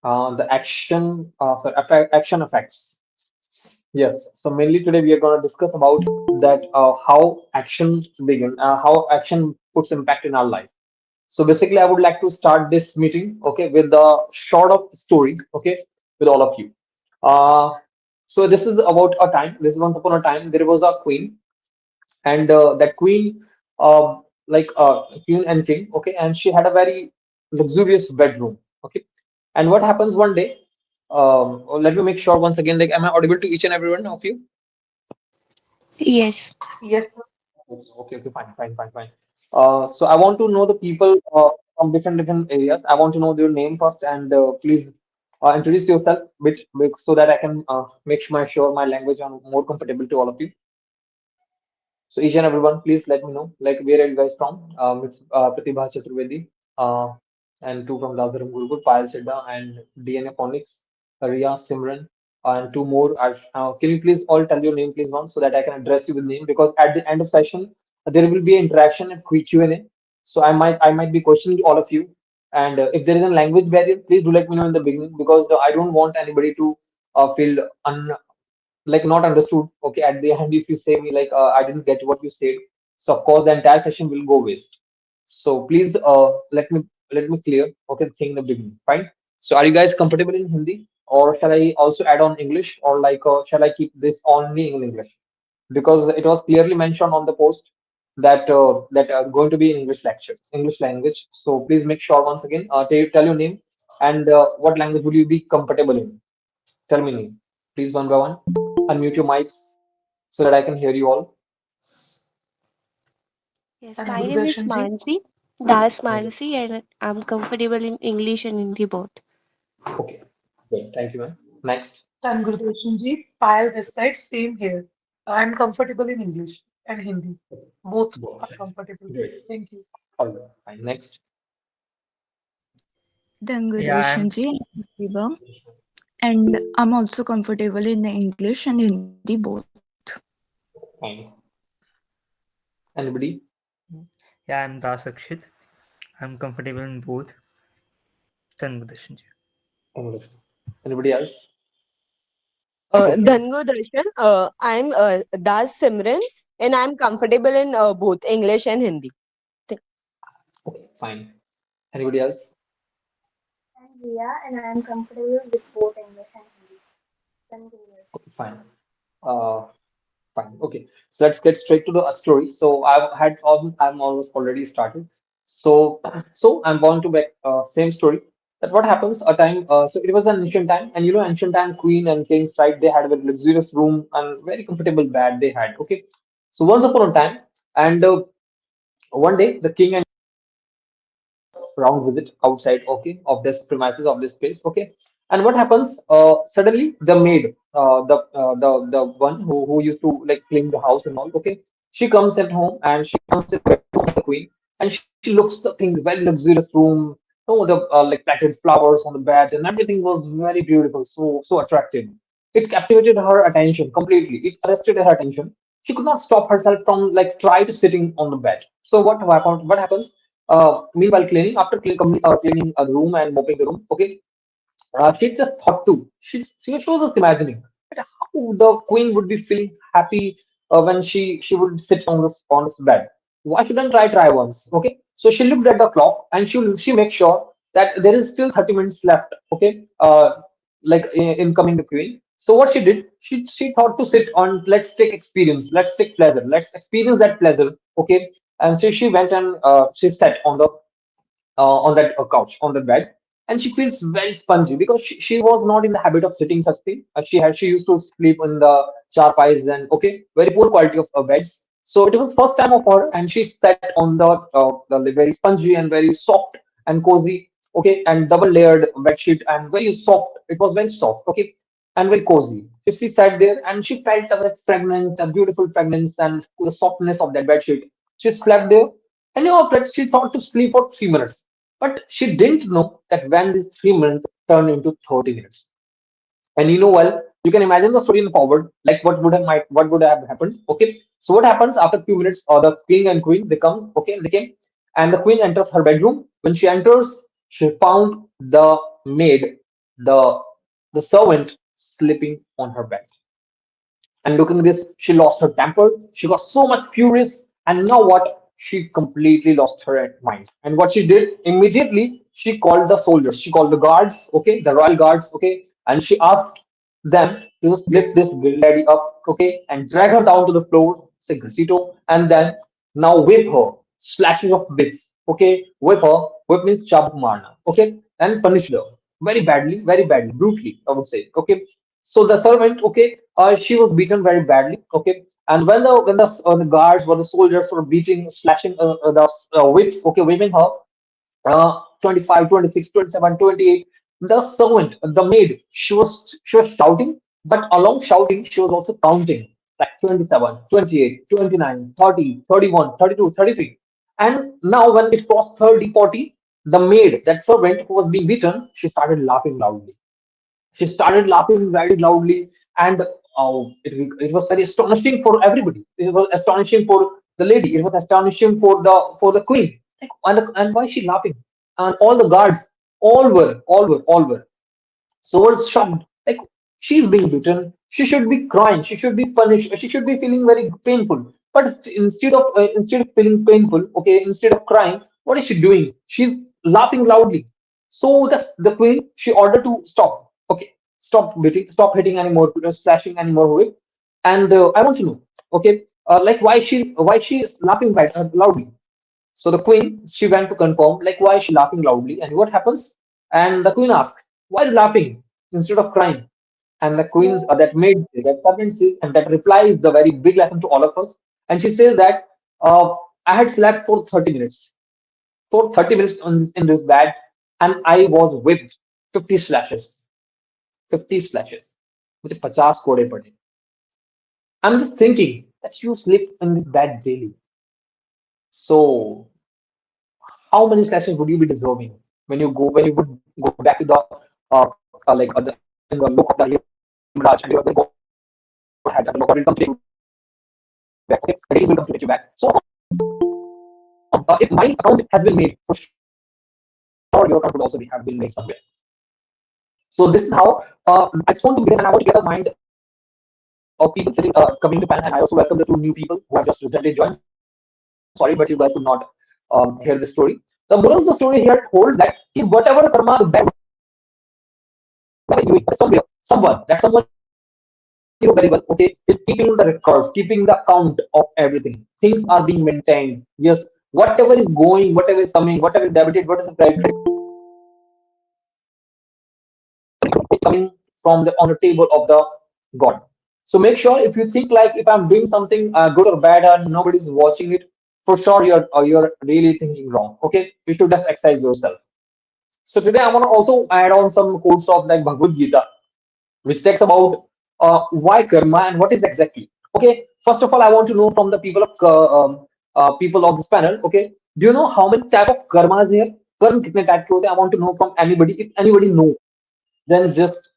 The action effects. Yes. So mainly today we are going to discuss about that how action begin, how action puts impact in our life. So basically, I would like to start this meeting, okay, with a short of story, okay, with all of you. Uh, so this is about a time. This is once upon a time there was a queen, and that queen, uh, queen and king, okay, and she had a very luxurious bedroom, okay. And what happens one day? Let me make sure once again, like, am I audible to each and every one of you? Yes. Yes, Okay, okay, fine, fine, fine, fine. So I want to know the people from different areas. I want to know their name first, and please introduce yourself, bit so that I can make sure my language are more comfortable to all of you. So each and everyone, please let me know, like, where are you guys from? It's Pratibha Chaturvedi, uh, and two from Lazaram Gurukul, Payal Chedda, and DNA Phonics, Riya Simran, and two more. Can you please all tell your name, please, once, so that I can address you with name? Because at the end of session, there will be interaction and quick Q&A. So I might be questioning all of you. And if there is a language barrier, please do let me know in the beginning, because I don't want anybody to feel like not understood, okay, at the end if you say me like I didn't get what you said, so of course the entire session will go waste. So please let me clear, okay, the thing in the beginning, fine. So are you guys comfortable in Hindi, or shall I also add on English, or like shall I keep this only in English? Because it was clearly mentioned on the post that going to be an English lecture, English language. So please make sure once again, tell your name, and what language would you be comfortable in. Tell me name, please, one by one. Unmute your mics so that I can hear you all. Yes, and my name is Gurudarshan ji. Mansi. Das Mansi, and I'm comfortable in English and Hindi both. Okay, good. Thank you, man. Next. And Gurudarshan ji, Payal this side, same here. I'm comfortable in English and Hindi. Both Both. are comfortable. Great. Thank you. All right. Fine. Next. Then Yeah, good I'm Darshanji and I'm also comfortable in English and Hindi both. Fine. Anybody? yeah, I'm Dasakshit. I'm comfortable in both. Tanvadashan ji. English. Anybody else? Dhango Darshan. I'm Das Simran, and I'm comfortable in both English and Hindi. Okay, fine. Anybody else? I'm Ria and I'm comfortable with both English and Hindi. Continue. Okay, fine. Uh, Fine. Okay. So let's get straight to the story. So I'm almost already started. So I'm going to back same story. That what happens a time. So it was an ancient time, and ancient time queen and kings, right? They had a very luxurious room and very comfortable bed they had. Okay. So once upon a time, and one day the king and round visit outside, okay, of this premises of this place, okay. And what happens, suddenly the maid, the one who used to like clean the house and all, okay, she comes at home and she comes in the bedroom of the queen, and she looks the thing, very luxurious room, the like planted flowers on the bed, and everything was very beautiful, so attractive. It captivated her attention completely, it arrested her attention. She could not stop herself from like try to sitting on the bed. So what happens, meanwhile cleaning, after cleaning the room and mopping the room, okay, she just thought to, she was just imagining that how the queen would be feeling happy when she would sit on this bed. Why shouldn't I try once? Okay, so she looked at the clock and she makes sure that there is still 30 minutes left. Okay, like in coming the queen. So what she did, she thought to sit on. Let's take experience. Let's take pleasure. Let's experience that pleasure. Okay, and so she went and she sat on that couch, on the bed, and she feels very spongy because she was not in the habit of sitting such thing. She used to sleep in the charpais and, okay, very poor quality of beds. So it was first time of her, and she sat on the very spongy and very soft and cozy, okay, and double layered bed sheet and very soft. It was very soft, okay, and very cozy. So she sat there and she felt that fragrance, a beautiful fragrance, and the softness of that bed sheet. She slept there, and after that, she thought to sleep for 3 minutes. But she didn't know that when these 3 minutes turned into 30 minutes. And well, you can imagine the story in forward, like what would have happened. Okay. So what happens after a few minutes, the king and queen they come, okay, they came, and the queen enters her bedroom. When she enters, she found the maid. the the servant sleeping on her bed. And looking at this, she lost her temper. She got so much furious. And now what? She completely lost her mind. And what she did immediately, she called the soldiers. She called the guards, okay, the royal guards, okay, and she asked them to just lift this lady up, okay, and drag her down to the floor, say Gracito, and then now whip her, slashes of whips, okay, whip her, whip means chabuk marna, okay, and punish her very badly, brutally, I would say, okay. So the servant, okay, she was beaten very badly, okay. And when the guards or the soldiers were beating, slashing the whips, okay, whipping her, 25, 26, 27, 28. The servant, the maid, she was shouting, but along shouting, she was also counting like 27, 28, 29, 30, 31, 32, 33. And now when it crossed 30, 40, the maid, that servant who was being beaten, she started laughing loudly. She started laughing very loudly, and it was very astonishing for everybody. It was astonishing for the lady. It was astonishing for the queen. Like, and why is she laughing? And all the guards, all were so was shocked. Like, she's being beaten. She should be crying. She should be punished. She should be feeling very painful. But instead of feeling painful, okay, instead of crying, what is she doing? She's laughing loudly. So the queen, she ordered to stop. Okay, stop beating, stop hitting anymore, splashing anymore with. And I want to know, okay, like why she is laughing loudly. So the queen, she went to confirm, like, why is she laughing loudly and what happens? And the queen asked, why are you laughing instead of crying? And the queen's that maid says, that servant says, and that replies the very big lesson to all of us. And she says that I had slept for 30 minutes, for 30 minutes in this bed, and I was whipped 50 slashes, 50 slashes. मुझे 50 कोड़े पड़े. I'm just thinking that you sleep in this bed daily. So how many slashes would you be deserving when you would go back to the like in the look of the Yamaraj, and God had and God will come to get you back. Okay, the days will come to get you back. So if my account has been made, for sure your account would also have been made somewhere. So this is how I just want to begin, and I want to gather the mind of people sitting coming to panel, and I also welcome the two new people who have just recently joined. Sorry, but you guys could not hear the story. The moral of the story here holds that if whatever the karma, the bad whatever is doing, somewhere, someone you know very well, okay, is keeping the records, keeping the count of everything. Things are being maintained. Yes, whatever is going, whatever is coming, whatever is debited, what is the credit, coming from the on the table of the God. So make sure if you think like if I'm doing something good or bad and nobody's watching it, for sure you're really thinking wrong. Okay, you should just exercise yourself. So today I want to also add on some quotes of like Bhagavad Gita, which talks about why karma and what is exactly. Okay, first of all, I want to know from the people of this panel. Okay, do you know how many type of karmas here? Karma कितने type के होते हैं? I want to know from anybody. If anybody knows, then just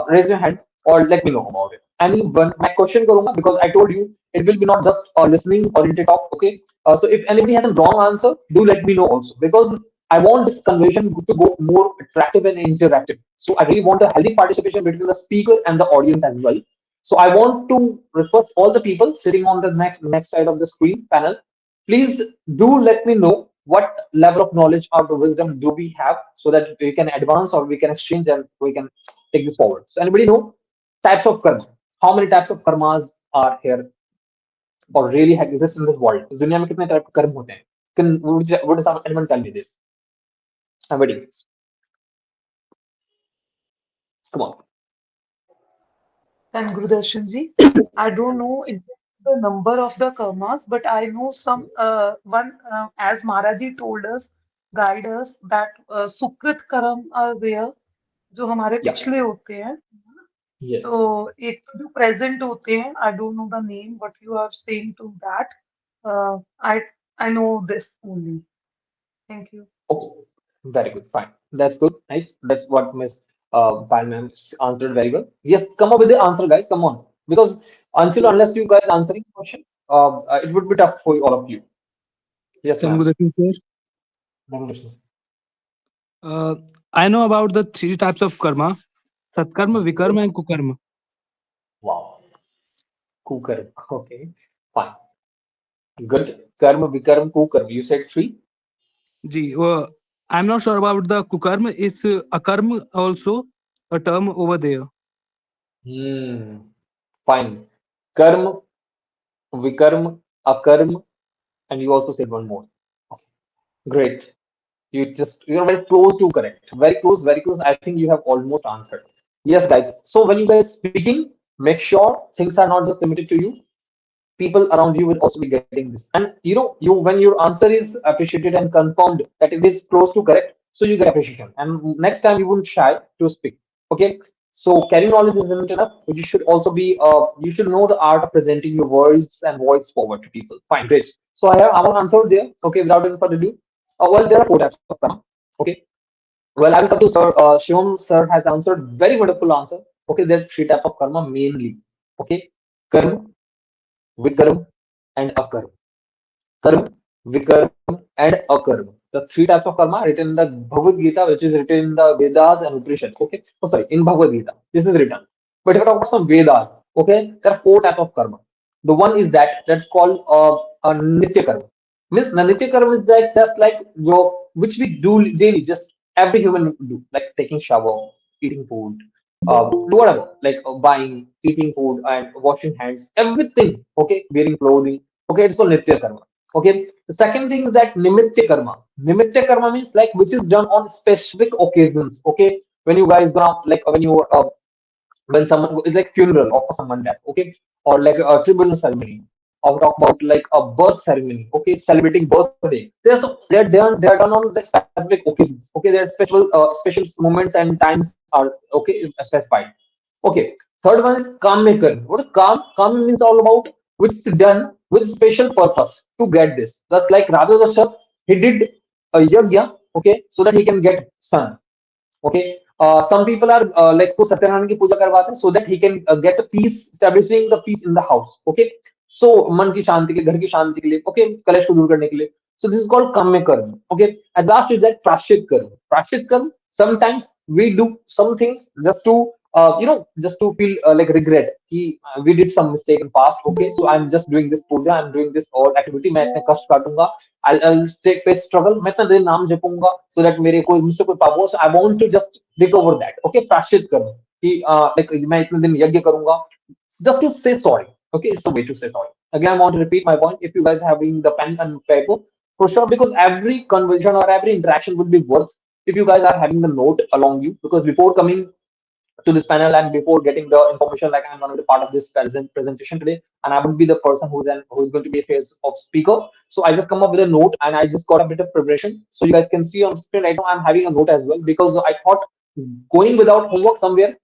raise your hand or let me know about it. Anyone, my question karunga because I told you it will be not just listening oriented talk. Okay, so if anybody has a wrong answer, do let me know also because I want this conversation to go more attractive and interactive. So I really want a healthy participation between the speaker and the audience as well. So I want to request all the people sitting on the next side of the screen panel, please do let me know what level of knowledge or the wisdom do we have so that we can advance or we can exchange and we can take this forward. So anybody know types of karma? How many types of karmas are here or really exist in this world? इस दुनिया में कितने type के कर्म होते हैं? Would anyone tell me this? I'm waiting. Come on. And Gurudarshanji, I don't know the number of the karmas, but I know some one as Maharaji told us, guide us that Sukrit karm are there, जो हमारे Yeah. पिछले होते हैं. Yes. तो एक तो जो present होते हैं, I don't know the name, what you are saying to that. I know this only. Thank you. Okay. Very good. Fine. That's good. Nice. That's what Miss Pal ma'am answered very well. Yes. Come up with the answer, guys. Come on. Because unless you guys answering the question, it would be tough for all of you. Yes, ma'am. Tangudakin sir, Congratulations. Uh, I know about the three types of karma: Satkarma, Vikarma, and Kukarma. Wow. Kukarma. Okay. Fine. Good. Karma, vikarma, kukarma. You said three? Ji, I'm not sure about the Kukarma. Is Akarma also a term over there? Hmm. Fine. Karma, vikarma, akarma, and you also said one more. Okay. Great. You're very close to correct. Very close, very close. I think you have almost answered. Yes, guys. So when you guys speaking, make sure things are not just limited to you. People around you will also be getting this. And you when your answer is appreciated and confirmed that it is close to correct, so you get appreciation. And next time you won't shy to speak. Okay. So carrying knowledge isn't enough, but you should also be you should know the art of presenting your words and voice forward to people. Fine, great. So I will answer there. Okay, without any further ado. Well, there are four types of karma. Okay. Well, I will come to Sir. Shivam sir has answered very wonderful answer. Okay, there are three types of karma mainly. Okay, karma, vikarma, and akarma. Karma, vikarma, and akarma. The three types of karma written in the Bhagavad Gita, which is written in the Vedas and Upanishads. Okay, oh, sorry, in Bhagavad Gita, this is written. But if I talk about some Vedas, okay, there are four types of karma. The one is that's called a nitya karma. Means the nitya karma is that just like your which we do daily, just every human do, like taking shower, eating food, whatever, like buying, eating food, and washing hands, everything. Okay, wearing clothing. Okay, it's called nitya karma. Okay. The second thing is that nimitya karma. Nimitya karma means like which is done on specific occasions. Okay. When you guys gonna like when someone is like funeral of someone dead. Okay. Or like a tribunal ceremony. Or talk about like a birth ceremony. Okay. Celebrating birthday. They are done on the specific occasions. Okay. There are special moments and times are okay specified. Okay. Third one is Kamya Karma. What is Kam? Kam means all about which is done with special purpose to get this. Just like Raja Dasharatha, he did a yajna, okay, so that he can get son. Okay. Some people are like को सत्यनारायण की पूजा करवाते हैं so that he can get a peace, establishing the peace in the house. Okay. So मन की शांति के लिए, घर की शांति के लिए, okay, कलेश को दूर करने के लिए. So this is called kamya karma. Okay. And last is that prashit karma. Prashit karma. Sometimes we do some things just to just to feel like regret. We did some mistake in past. Okay. So I'm just doing this puja. I'm doing this all activity. मैं इतने कष्ट काटूंगा. I'll take face struggle. मैं इतना दिन नाम जपूंगा so that मेरे कोई मुझसे कोई पाप हो. So I want to just recover that. Okay, प्राश्चित करो कि like मैं इतने दिन यज्ञ करूंगा just to say sorry. Okay, it's a way to say sorry. Again, I want to repeat my point. If you guys are having the pen and paper, for sure, because every conversation or every interaction would be worth if you guys are having the note along you. Because before coming to this panel and before getting the information, like I'm going to be part of this presentation today, and I would be the person who's going to be a face of speaker. So I just come up with a note and I just got a bit of preparation. So you guys can see on screen right now I'm having a note as well because I thought going without homework somewhere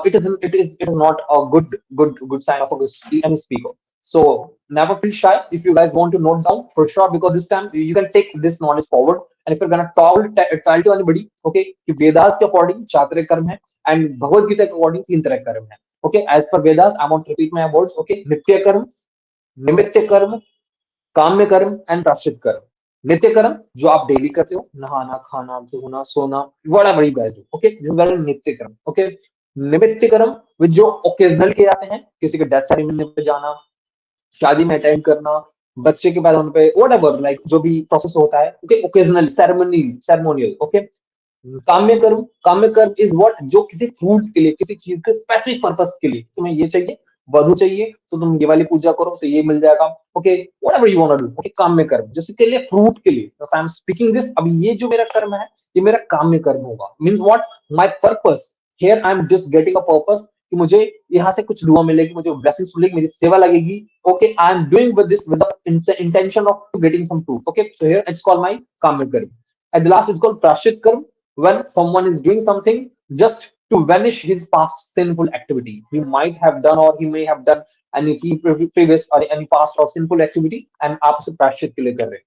it is not a good sign of any speaker. So never feel shy if you guys want to note down for sure because this time you can take this knowledge forward. And if you're gonna tell to anybody, okay, कि Vedas के according चार कर्म है and Bhagavad Gita के according तीन तरह कर्म है. Okay, as per Vedas, I want to repeat my words. Okay, नित्य कर्म, निमित्त कर्म, काम्य कर्म एंड प्राश्चित कर्म. नित्य कर्म जो आप डेली करते हो, नहाना, खाना, धोना, सोना, whatever you guys do. Okay, this is called नित्य कर्म. Okay, निमित्त कर्म with जो occasional किए जाते हैं, किसी के डेथ सेरेमनी पे जाना, शादी में अटेंड करना, बच्चे के पैदा होने पे whatever like जो भी प्रोसेस होता है. Okay, occasional ceremonial. Okay. काम्य कर्म इज व्हाट जो किसी फ्रूट के लिए किसी चीज के स्पेसिफिक पर्पस के लिए तुम्हें ये चाहिए वधु चाहिए तो तुम ये वाली पूजा करो तो ये मिल जाएगा. Okay whatever you want to do. Okay काम्य कर्म जैसे के लिए फ्रूट के लिए आई एम स्पीकिंग दिस अभी ये जो मेरा कर्म है ये मेरा काम्य कर्म होगा. Means what my purpose here I am just getting a purpose कि मुझे यहाँ से कुछ दुआ मिलेगी मुझे ब्लेसिंग्स मिलेगी मेरी सेवा लगेगी. Okay I am doing with this with the intention of getting some fruit. Okay so here it's called my काम्य कर्म. At the last is called प्राश्चित कर्म when someone is doing something just to vanish his past sinful activity he might have done or he may have done any previous or any past or sinful activity and आप उसे प्रायश्चित के लिए कर रहे हैं.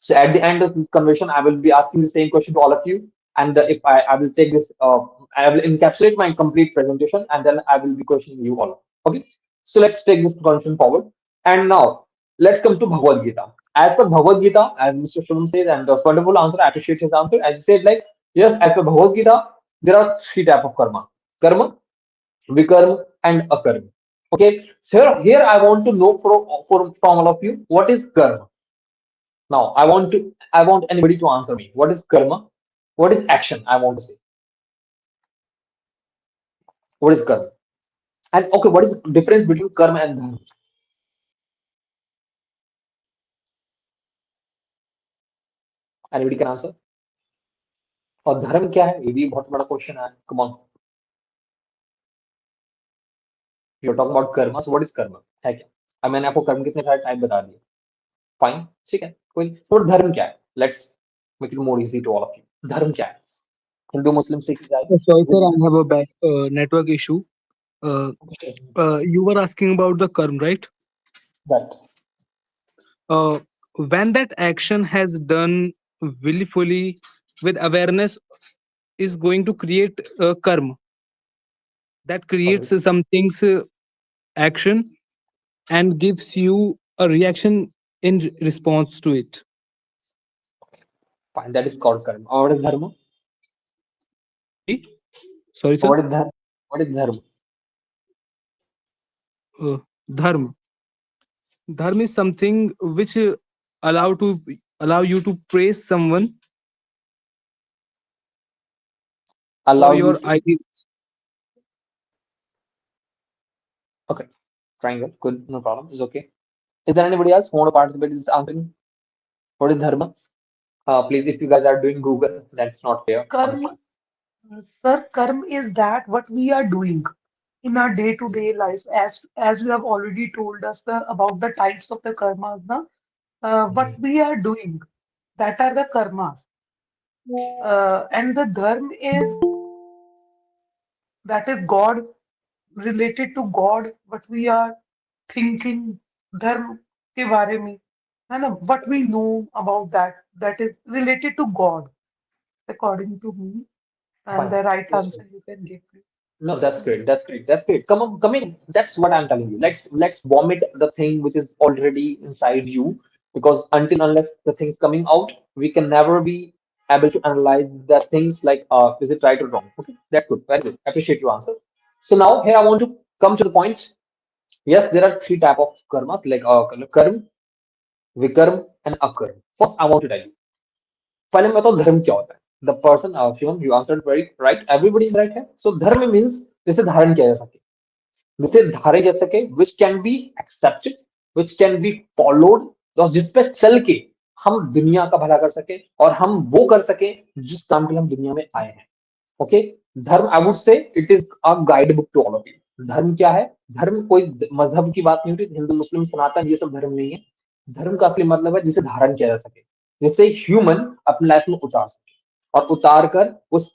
So at the end of this conversation, I will be asking the same question to all of you. And if I will take this, I will encapsulate my complete presentation and then I will be questioning you all. Okay. So let's take this conversation forward. And now let's come to Bhagavad Gita. As per Bhagavad Gita, as Mr. Shravan says, and the wonderful answer, I appreciate his answer. As he said, like Yes, as per Bhagavad Gita, there are three type of karma: karma, vikarma, and akarma. Okay, so here I want to know from all of you what is karma. Now I want anybody to answer me. What is karma? What is action? I want to say what is karma. And okay, what is the difference between karma and dharma? Anybody can answer? और धर्म क्या है? ये भी बहुत बड़ा question है. Come on, you're talking about karma. So what is karma? है क्या? अब मैंने आपको कर्म कितने सारे टाइप बता दिए. Fine, ठीक है, कोई नहीं. तो धर्म क्या है? Let's make it more easy to all of you. धर्म क्या है? हिंदू, मुस्लिम, सिख, ईसाई. Sorry, sir, I have a back network issue. You were asking about the karma, right? That When that action has done willfully with awareness is going to create karma that okay. creates some things action and gives you a reaction in response to it. Fine, that is called karma. Or what is dharma? Sorry, sorry, Or sir. what is dharma? What is dharma? Dharma. Dharma is something which allow to allow you to praise someone for Allow you your to. ideals. Okay, triangle. Good, no problem. It's okay. Is there anybody else who want to participate in this answering? What is dharma? Please, if you guys are doing Google, that's not fair, honestly. Karma, sir, karma is that what we are doing in our day-to-day life, as you have already told us about the types of the karmas, what we are doing, that are the karmas. And the dharma is that is God, related to God, what we are thinking, धर्म के बारे में, है ना? What we know about that, that is related to God, according to me. And Fine. the right That's answer you can give, please. No, that's great. That's great. That's great. Come on, come in. That's what I'm telling you. Let's vomit the thing which is already inside you, because until unless the thing's coming out, we can never be able to analyze the things like is it right or wrong. Okay, that's good. Very good. Appreciate your answer. So now here I want to come to the point. Yes, there are three type of karmas like karma, vikarma, and akarma. First, I want to tell you. पहले मैं बताऊं धर्म क्या होता है. The person, Shivam, you answered very right. Everybody is right here. So धर्म means जिसे धारण किया जा सके, जिसे धारे जा सके, which can be accepted, which can be followed, और जिस पे चल के हम दुनिया का भला कर सके और हम वो कर सके जिस काम के लिए हम दुनिया में आए हैं. Okay, dharma I would say it is a guide book to all of you. धर्म क्या है? धर्म कोई मजहब की बात नहीं होती. हिंदू, मुस्लिम, सनातन ये सब धर्म नहीं है. धर्म का असली मतलब है जिसे धारण किया जा सके, जिससे ह्यूमन अपनी लाइफ में उतार सके, और उतार कर उस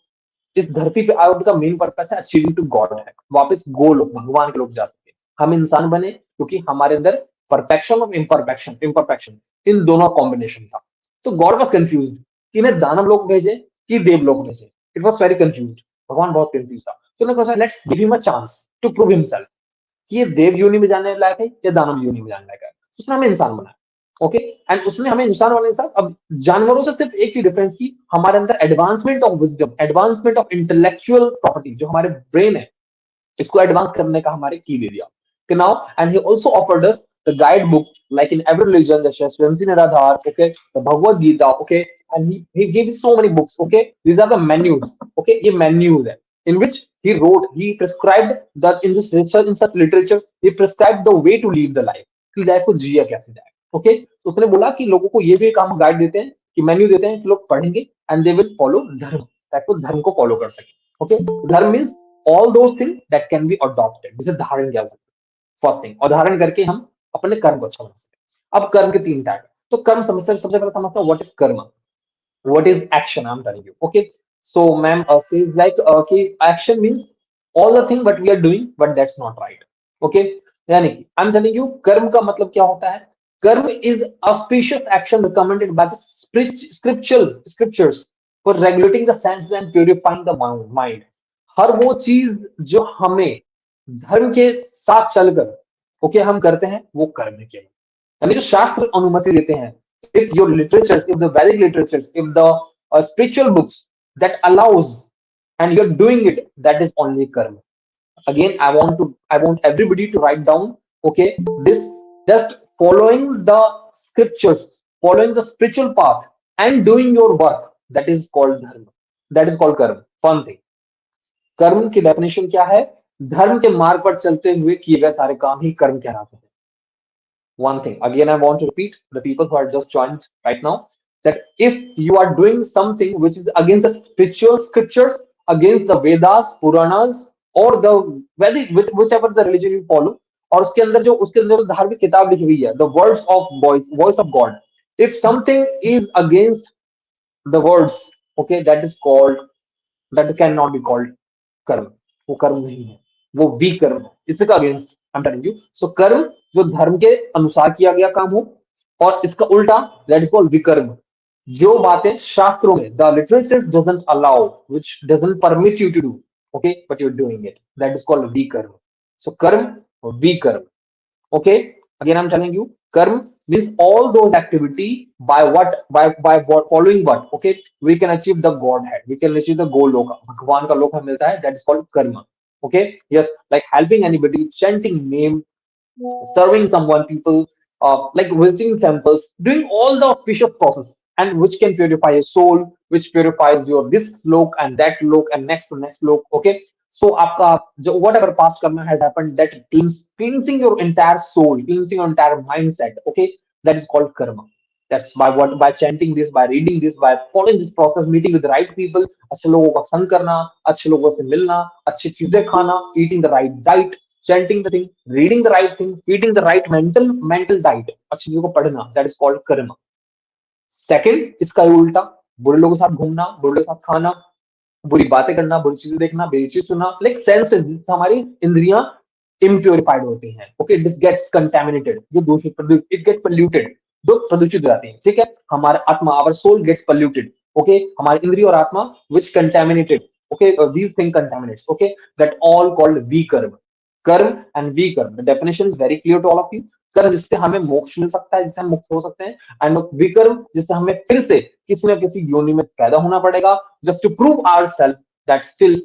इस धरती पे आउट का मेन पर्पस है अचीविंग टू गॉड है. वापस गोल भगवान के लोग जा सके. हम इंसान बने क्योंकि हमारे अंदर परफेक्शन और इम्परफेक्शन इम्परफेक्शन इन दोनों कॉम्बिनेशन था. तो गॉड वाज कंफ्यूज कि मैं दानव लोग भेजे कि देव लोग भेजे. It was very confuse. भगवान बहुत कंफ्यूज था. तो उन्होंने कहा let's give him a chance to prove himself कि ये देव योनि में जाने लायक है या दानव योनि में जाने लायक है. तो उसने हमें इंसान बनाया. ओके, एंड उसने हमें इंसान वाले साथ अब जानवरों से सिर्फ एक चीज डिफरेंस की, हमारे अंदर advancement of wisdom, advancement of intellectual property, जो हमारे ब्रेन है इसको एडवांस करने का हमारे की दे दिया. Okay, now, and he also offered us the guidebook, like in every religion, the Swamsi Niradhar, okay, the Bhagavad Gita, okay, and he gave so many books, okay. These are the menus, okay, ये menus है, in which he wrote, he prescribed that in this research, in such literature, he prescribed the way to live the life, कि life को जिया कैसे जाए. Okay, तो उसने बोला कि लोगों को ये भी एक हम गाइड देते हैं कि मेन्यू देते हैं कि लोग पढ़ेंगे एंड दे विल फॉलो धर्म, ताकि धर्म को फॉलो कर सके. ओके, धर्म means all those things that can be adopted, जिसे धारण किया जा सकता है. फर्स्ट थिंग, और धारण करके हम अपने कर्म को अच्छा बना सकते हैं. अब कर्म के तीन टाइप. तो कर्म सबसे पहले समझता हूं व्हाट इज कर्म, what is action. I'm telling you. Okay, so ma'am says like okay, action means all the thing what we are doing but that's not right. Okay, यानी कि I'm telling you कर्म का मतलब क्या होता है. कर्म is auspicious action recommended by the scriptures for regulating the senses and purifying the mind. हर वो चीज जो हमें धर्म के साथ चलकर ओके हम करते हैं वो कर्म है केवल. यानी जो शास्त्र अनुमति देते हैं, if your literatures, if the Vedic literatures, if the spiritual books that allows and you're doing it, that is only karma. Again, I want everybody to write down, okay, this, just following the scriptures, following the spiritual path and doing your work, that is called dharma, that is called karma. Fun thing, कर्म की definition क्या है? धर्म के मार्ग पर चलते हुए किए गए सारे काम ही कर्म कहलाते हैं. One thing again, I want to repeat the people who are just joined right now, that if you are doing something which is against the spiritual scriptures, against the Vedas, Puranas, or the Vedic, whichever the religion you follow, और उसके अंदर जो धार्मिक किताब लिखी हुई है, the words of voice of God, if something is against the words, okay, that is called, that cannot be called कर्म. वो कर्म नहीं है, वो विकर्म है, इसका against I am telling you. So कर्म जो धर्म के अनुसार किया गया काम हो, और इसका उल्टा, दैट इज कॉल्ड विकर्म. जो बातें शास्त्रों में the literature doesn't allow, which doesn't permit you to do, okay, but you are doing it, that is called विकर्म. सो कर्म, विकर्म. Okay, again I'm telling you, karma means all those activity by what following what, okay, we can achieve the godhead, we can achieve the goloka, bhagwan ka lok हमें मिलता है, that is called karma. Okay, yes, like helping anybody, chanting name, serving someone, people, like visiting temples, doing all the auspicious process, and which can purify your soul, which purifies your this lok and that lok and next to next lok. Okay, so आपका जो whatever past karma has happened, that cleansing your entire soul, cleansing your entire mindset. Okay, that is called karma. That's by what, by chanting this, by reading this, by following this process, meeting with the right people, अच्छे लोगों का संग करना, अच्छे लोगों से मिलना, अच्छी चीजें खाना, eating the right diet, chanting the thing, reading the right thing, eating the right mental diet, अच्छी चीजों को पढ़ना, that is called karma. Second, इसका उल्टा, बुरे लोगों के साथ घूमना, बुरे लोगों के साथ खाना, बुरी बातें करना, बुरी चीजें देखना, बुरी चीज सुनना, लाइक सेंसेस, जिससे हमारी इंद्रियां इम्प्योरिफाइड होती हैं. ओके, दिस गेट्स कंटेमिनेटेड, जो दूषित, इट गेट पोल्यूटेड, जो प्रदूषित हो जाती है. ठीक है, हमारा आत्मा, our soul gets polluted. Okay, हमारी इंद्रिय और आत्मा which contaminated. Okay, these thing contaminates. Okay, that all called we कर्म. कर्म एंड वी कर्म, the definition is very clear to all of you. कर्म जिससे हमें मोक्ष मिल सकता है, जिससे हम मुक्त हो सकते हैं, एंड विकर्म जिससे हमें फिर से किसी न किसी योनि में पैदा होना पड़ेगा, just to prove ourself that still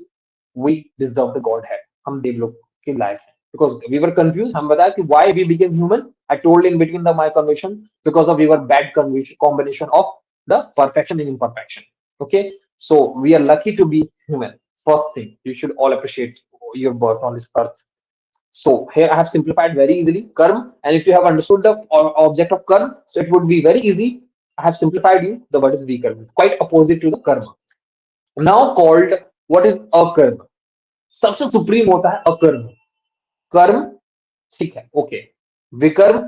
we deserve the godhead, हम देवलोक की लायक है. Because we were confused, हम बताया कि why we became human. I told in between the my conversation, because of our bad combination of the perfection and imperfection. Okay, so we are lucky to be human. First thing, you should all appreciate your birth on this earth. So here I have simplified very easily karma, and if you have understood the object of karma, so it would be very easy. I have simplified you. The word is vikarma, quite opposite to the karma. Now called, what is akarma? सबसे supreme होता है अकर्म. कर्म, ठीक है, okay. विकर्म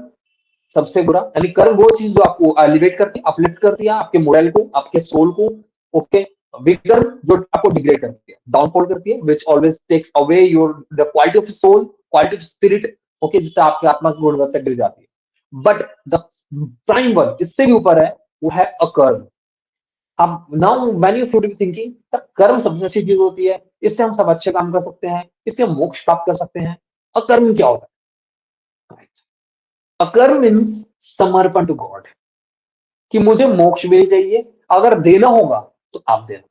सबसे बुरा, यानी कर्म वो चीज जो आपको एलिवेट करती है, अपलिफ्ट करती है आपके मोरल को, आपके सोल को. ओके, विकर्म जो आपको डिग्रेड करती है, डाउनफॉल करती है, which always takes away your the quality of soul, quality of spirit. Okay, जिससे आपकी आत्मा की गुणवत्ता गिर जाती है. बट द प्राइम वन, इससे भी ऊपर है, वो है अकर्म. अब now when you should be thinking, कर्म सबसे अच्छी चीज होती है, इससे हम सब अच्छे काम कर सकते हैं, इससे हम मोक्ष प्राप्त कर सकते हैं. अकर्म क्या होता है? राइट, अकर्म मीन्स समर्पण टू गॉड, कि मुझे मोक्ष भी नहीं चाहिए, अगर देना होगा तो आप देना.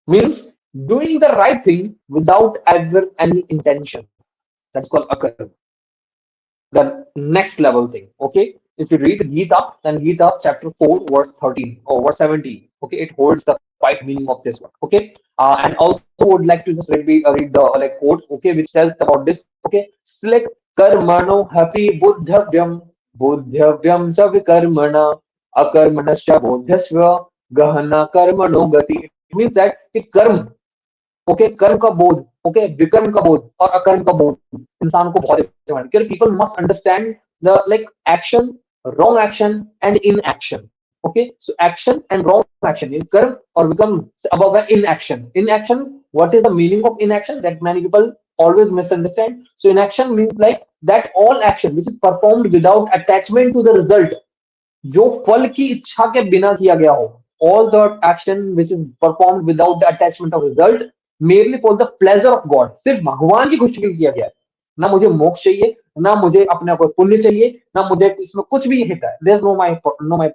Means doing the right thing without ever any intention, that's called अकर्म. The next level thing. Okay, if you read Gita, then Gita chapter 4 verse 13 or verse 17, okay, it holds the quite meaning of this one. Okay, and also would like to just read the like quote, okay, which tells about this. Okay, select karmano happy buddhavyam cha vikarmana akarmanasya bodhyasva gahana karmano gati. It means that the कर्म, okay, कर्म का बोध, okay, विकर्म का बोध और अकर्म का बोध इंसान को बहुत इस्तेमाल, क्योंकि people must understand the like action, wrong action and in action. Okay, so action and wrong action in कर्म और विकर्म से अबव है in action. In action, what is the meaning of in action, that many people always misunderstand. So inaction means like that all action which is performed without attachment to the result, जो फल की इच्छा के बिना किया गया हो, all the action which is performed without the attachment of result, merely for the pleasure of God, सिर्फ भगवान की खुशी के लिए किया गया है. ना मुझे मोक्ष चाहिए, ना मुझे अपने कोई पुण्य चाहिए, ना मुझे इसमें कुछ भी हित है. There's no my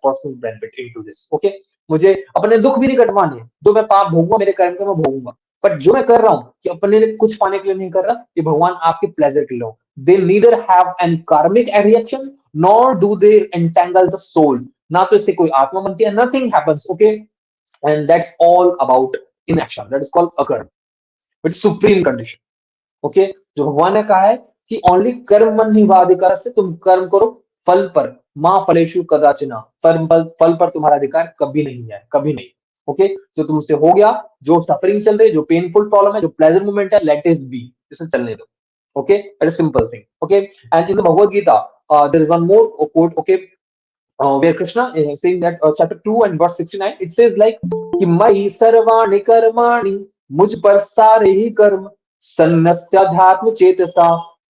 personal benefit into this. Okay, मुझे अपने दुख भी नहीं कटवाने, जो मैं पाप भोगूंगा मेरे कर्म के मैं भोगूंगा, बट जो मैं कर रहा हूँ कि अपने लिए कुछ पाने के लिए नहीं कर रहा, ये भगवान आपके प्लेजर के लिए हो। They neither have an karmic reaction nor do they entangle the soul, ना तो इससे कोई आत्मा बनती है, nothing happens, okay, and that's all about inaction, that is called occur, which is supreme condition, okay. जो भगवान ने कहा है कि ओनली कर्म मन निवाधिकार से, तुम कर्म करो फल पर, माँ फलेशु कदाचिना, फल पर तुम्हारा अधिकार कभी नहीं है, कभी नहीं, ओके। जो तुमसे हो गया, जो सफरिंग चल रही है, जो पेनफुल प्रॉब्लम है, जो प्लेजर मोमेंट है, लेट इट बी, इसे चलने दो, okay, that is simple thing, okay. And in the Bhagavad Gita there is one more quote, okay, where Krishna is saying that chapter 2 and verse 69, it says like कि मयि सर्वाणि कर्माणि, मुझ पर सारे ही कर्म, सन्न्यस्याध्यात्म चेतसा,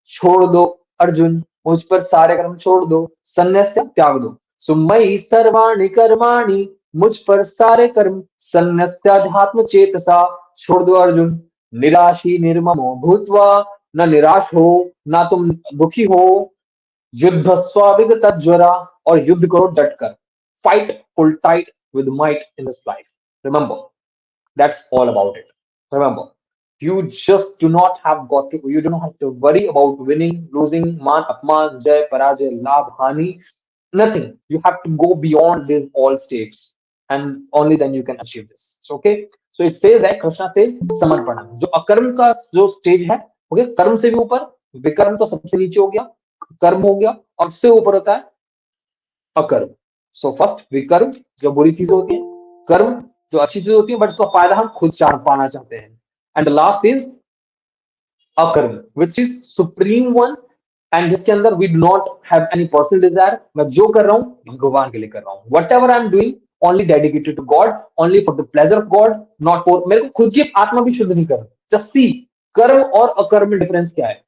छोड़ दो अर्जुन, मुझ पर सारे कर्म छोड़ दो, सन्न्यस्य त्याग दो। सो मयि सर्वाणि कर्माणि, मुझ पर सारे कर्म, सन्न्यस्याध्यात्म चेतसा, छोड़ दो अर्जुन, निराशी निर्ममो भूत्वा, न निराश हो, ना तुम दुखी हो, युद्ध स्वाभिगत ज्वरा, और युद्ध करो डटकर, fight full tight with might in this life, remember, that's all about it. Remember, you just do not have got to, you do not have to worry about winning, losing, man, apman, jay, parajay, labh, hani, nothing. You have to go beyond these all states, and only then you can achieve this. So, okay. So it says that Krishna says samarpana, जो अकर्म का जो stage है, okay, कर्म से भी ऊपर, विकर्म तो सबसे नीचे हो गया, कर्म हो गया, और उससे ऊपर होता है अकर्म। सो फर्स्ट विकर्म, जो बुरी चीजें होती हैं, कर्म जो अच्छी चीजें होती है बट उसका फायदा हम खुद पाना चाहते हैं, and the last is akarma, which is supreme one, and जिसके अंदर we do not have any personal desire, मैं जो कर रहा हूँ भगवान के लिए कर रहा हूँ, whatever I am doing only dedicated to God, only for the pleasure of God, not for, मेरे को खुद की आत्मा भी शुद्ध नहीं कर रहा, जस्ट सी कर्म और अकर्म में डिफरेंस क्या है।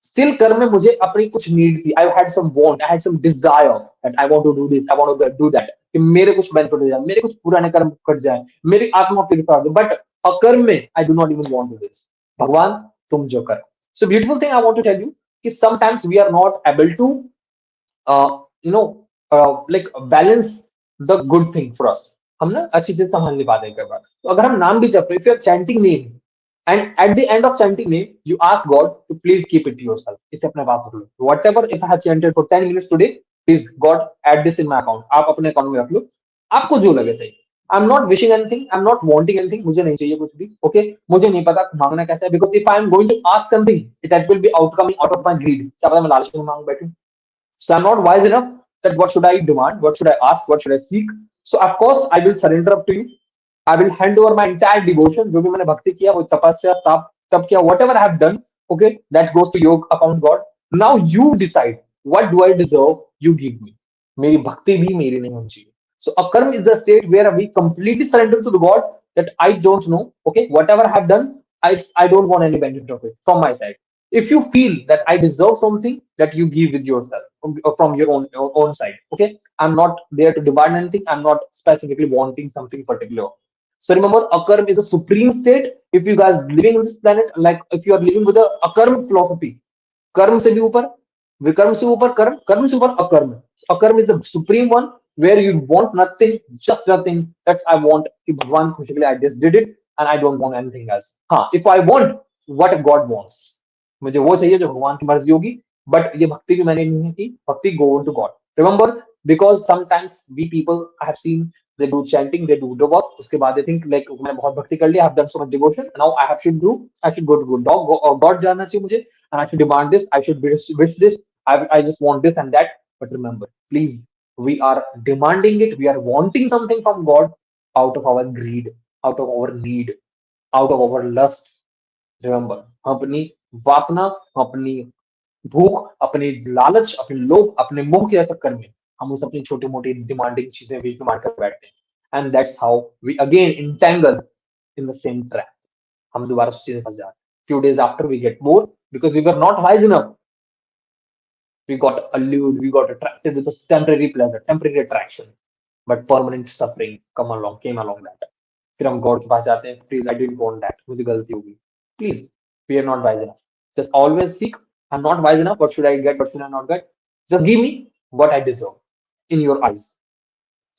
स्टिल कर्म में मुझे अपनी कुछ नीड थी, I had some want, I had some desire that I want to do this, I want to do that, कि मेरे कुछ बेनिफिट हो जाए, मेरे कुछ पुराने कर्म कट जाए, मेरी आत्मा प्यूरिफाई हो जाए, बट अकर्म में I do not even want to this, भगवान तुम जो करो। So beautiful thing I want to tell you कि sometimes we are not able to you know like balance the good thing for us, हम ना अच्छी चीज संभाल नहीं पाते कई बार। तो अगर हम नाम भी जप रहे, if you are chanting name, and at the end of chanting name, you ask God to please keep it to yourself. इसे अपने पास रख लो. Whatever, if I have chanted for 10 minutes today, please God add this in my account. आप अपने account में रख लो, आपको जो लगे सही। I'm not wishing anything, I'm not wanting anything, मुझे नहीं चाहिए कुछ भी, okay? मुझे नहीं पता मांगना कैसा है, because if I am going to ask something, that will be outcoming out of my greed. क्या पता मैं लालच में मांग बैठूं? So I'm not wise enough that what should I demand, what should I ask, what should I seek. So of course I will surrender up to you. I will hand over my entire devotion, जो भी मैंने भक्ति किया, वो तपस्या, तप, तप किया, whatever I have done, okay, that goes to your account, God. Now you decide what do I deserve, you give me. मेरी भक्ति भी मेरी नहीं होनी चाहिए. So a karma is the state where we completely surrender to the God, that I don't know, okay, whatever I have done, I don't want any benefit of it from my side. If you feel that I deserve something, that you give with yourself from your own side, okay. I'm not there to demand anything, I'm not specifically wanting something particular. So remember, akarm is a supreme state. If you guys living in this planet, like if you are living with a akarm philosophy, कर्म से भी ऊपर, विकर्म से ऊपर कर्म, कर्म से ऊपर अकर्म, अकर्म is the supreme one, where you want nothing, just nothing, that's I want कि भगवान खुशी के लिए I just did it, and I don't want anything else. हाँ, if I want what God wants, मुझे वो चाहिए जो भगवान की मर्जी होगी, बट ये भक्ति भी मैंने नहीं की, bhakti go to God, remember, because sometimes we people I have seen they do chanting, they do the work, उसके बाद they think like मैंने बहुत भक्ति कर लिया, I have done so much devotion, now I should go to God जानना चाहिए मुझे, and I should demand this, I should wish this, I just want this and that. But remember, please, we are demanding it, we are wanting something from God out of our greed, out of our need, out of our lust. Remember, हम अपनी वासना, अपनी भूख, अपनी लालच, अपने लोभ, अपने मोह के चक्कर में हम उस अपनी छोटी मोटी डिमांडिंग चीजें भी डिमांड कर बैठते हैं, and that's how we again entangle in the same trap, हम दोबारा उस चीज में फंस जाते हैं। Few days after we get bored because we were not wise enough, we got allured, we got attracted with this temporary pleasure, temporary attraction, but permanent suffering came along that. फिर हम गॉड के पास जाते हैं, please I didn't want that, मुझे गलती होगी, please, we are not wise enough, just always seek, I am not wise enough, what should I get, what should I not get, just give me what I deserve in your eyes.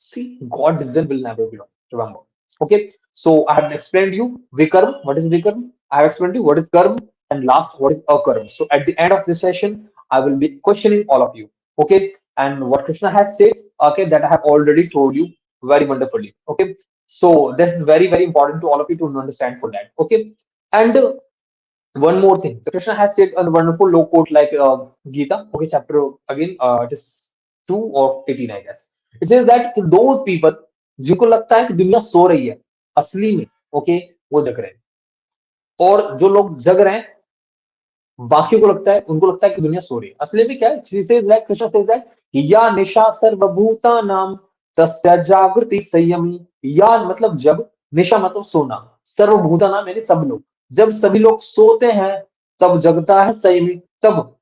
See, God decision will never be wrong. Remember. Okay. So I have explained you Vikarm. What is Vikarm? I have explained you what is Karm, and last what is Akarm. So at the end of this session, I will be questioning all of you. Okay. And what Krishna has said, okay, that I have already told you very wonderfully. Okay. So this is very, very important to all of you to understand for that. Okay. And one more thing. So Krishna has said a wonderful low quote like Gita, okay, chapter again, it is 2 or 18, I guess. It says that those people जिनको लगता है कि दुनिया सो रही है असली में okay वो जग रहे हैं और जो लोग जग रहे हैं बाकियों को लगता है उनको लगता है कि दुनिया सो रही है असली में क्या है She says that Krishna says that या निशा सर्वभूता नाम तस्य जागृति संयमी या मतलब जब निशा मतलब सोना सर्वभूता नाम यानी सब लोग जब सभी लोग सोते हैं तब जगता है संयमी तब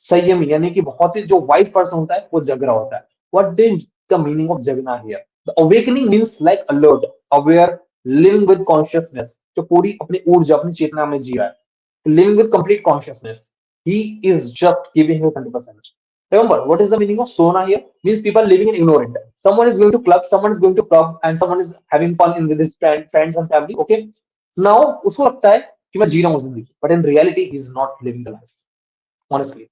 संयमी यानी कि बहुत ही जो वाइज पर्सन होता है वो जग रहा होता है what is the meaning of जगना here the awakening means like alert aware living with consciousness जो पूरी अपनी ऊर्जा अपनी चेतना में जी रहा है living with complete consciousness. He is just giving his 100%. Remember, what is the meaning of sona here? Means people living in ignorant. Someone is going to club, someone is going to club, and someone is having fun in with his friends and family. Okay. So now उसको लगता है कि मैं जी रहा हूँ जिंदगी, but in reality he is not living the life. Honestly,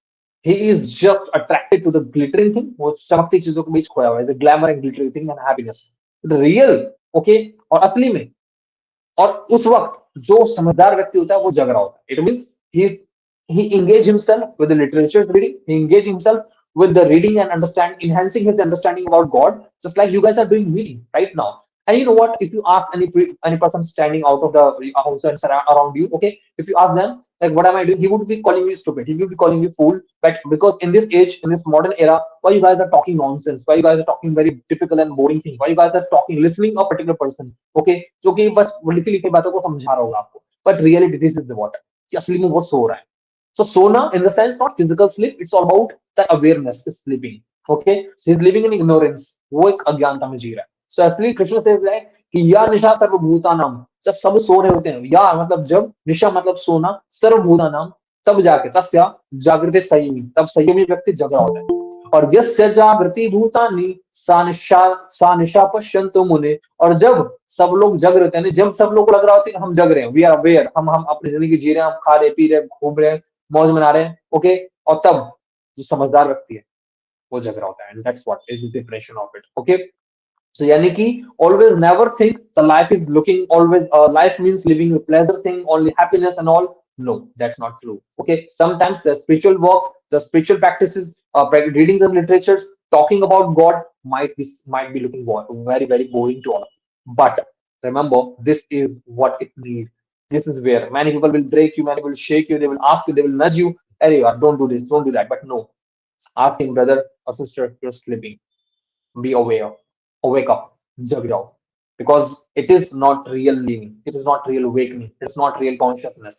he is just attracted to the glittering thing. वो चमकती चीजों के बीच खोया हुआ है, the glamour and glittering thing and happiness. The real, okay, और असली में और उस वक्त जो समझदार व्यक्ति होता है वो जग रहा होता है it means he engage himself with the literature reading he engage himself with the reading and understand enhancing his understanding about God just like you guys are doing meeting right now and you know what if you ask any person standing out of the house and around you okay if you ask them like what am I doing he would be calling you stupid he would be calling you fool but because in this age in this modern era why you guys are talking nonsense why you guys are talking very difficult and boring thing why you guys are talking listening a particular person okay जो कि बस लिखी लिखी बातों को समझा रहा होगा आपको but really this is the water कि असली में वो सो रहा है so sona in the sense not physical sleep it's all about that awareness is sleeping okay so he's living in ignorance वो एक अज्ञानता में जी रहा है so असली कृष्ण says that कि या निशा सर्वभूता नाम जब सब सो रहे होते हैं या मतलब जब निशा मतलब सोना सर्वभूता नाम तब जाके तस्या जागृति संयमी तब संयमी व्यक्ति जग रहा होता है और यस्य जागृति भूतानि सा निशा पश्यन्तु मुने और जब सब लोग जग रहे हैं जब सब लोग को लग रहा होता है कि हम जग रहे हैं वी आर अवेयर हम अपनी जिंदगी जी रहे हैं हम खा रहे पी रहे घूम रहे हैं मौज मना रहे हैं ओके और तब जो समझदार व्यक्ति है वो जग रहा होता है and that's what is the definition of it okay so yani ki always never think the life is looking always life means living a pleasure thing only happiness and all no that's not true okay sometimes the spiritual work the spiritual practices reading the literatures talking about God might be looking very very boring to all of you but remember this is what it needs this is where many people will break you many will shake you they will ask you they will nudge you hey don't do this don't do that but no ask him brother or sister you're sleeping be aware wake up jog jao because it is not real living it is not real awakening it's not real consciousness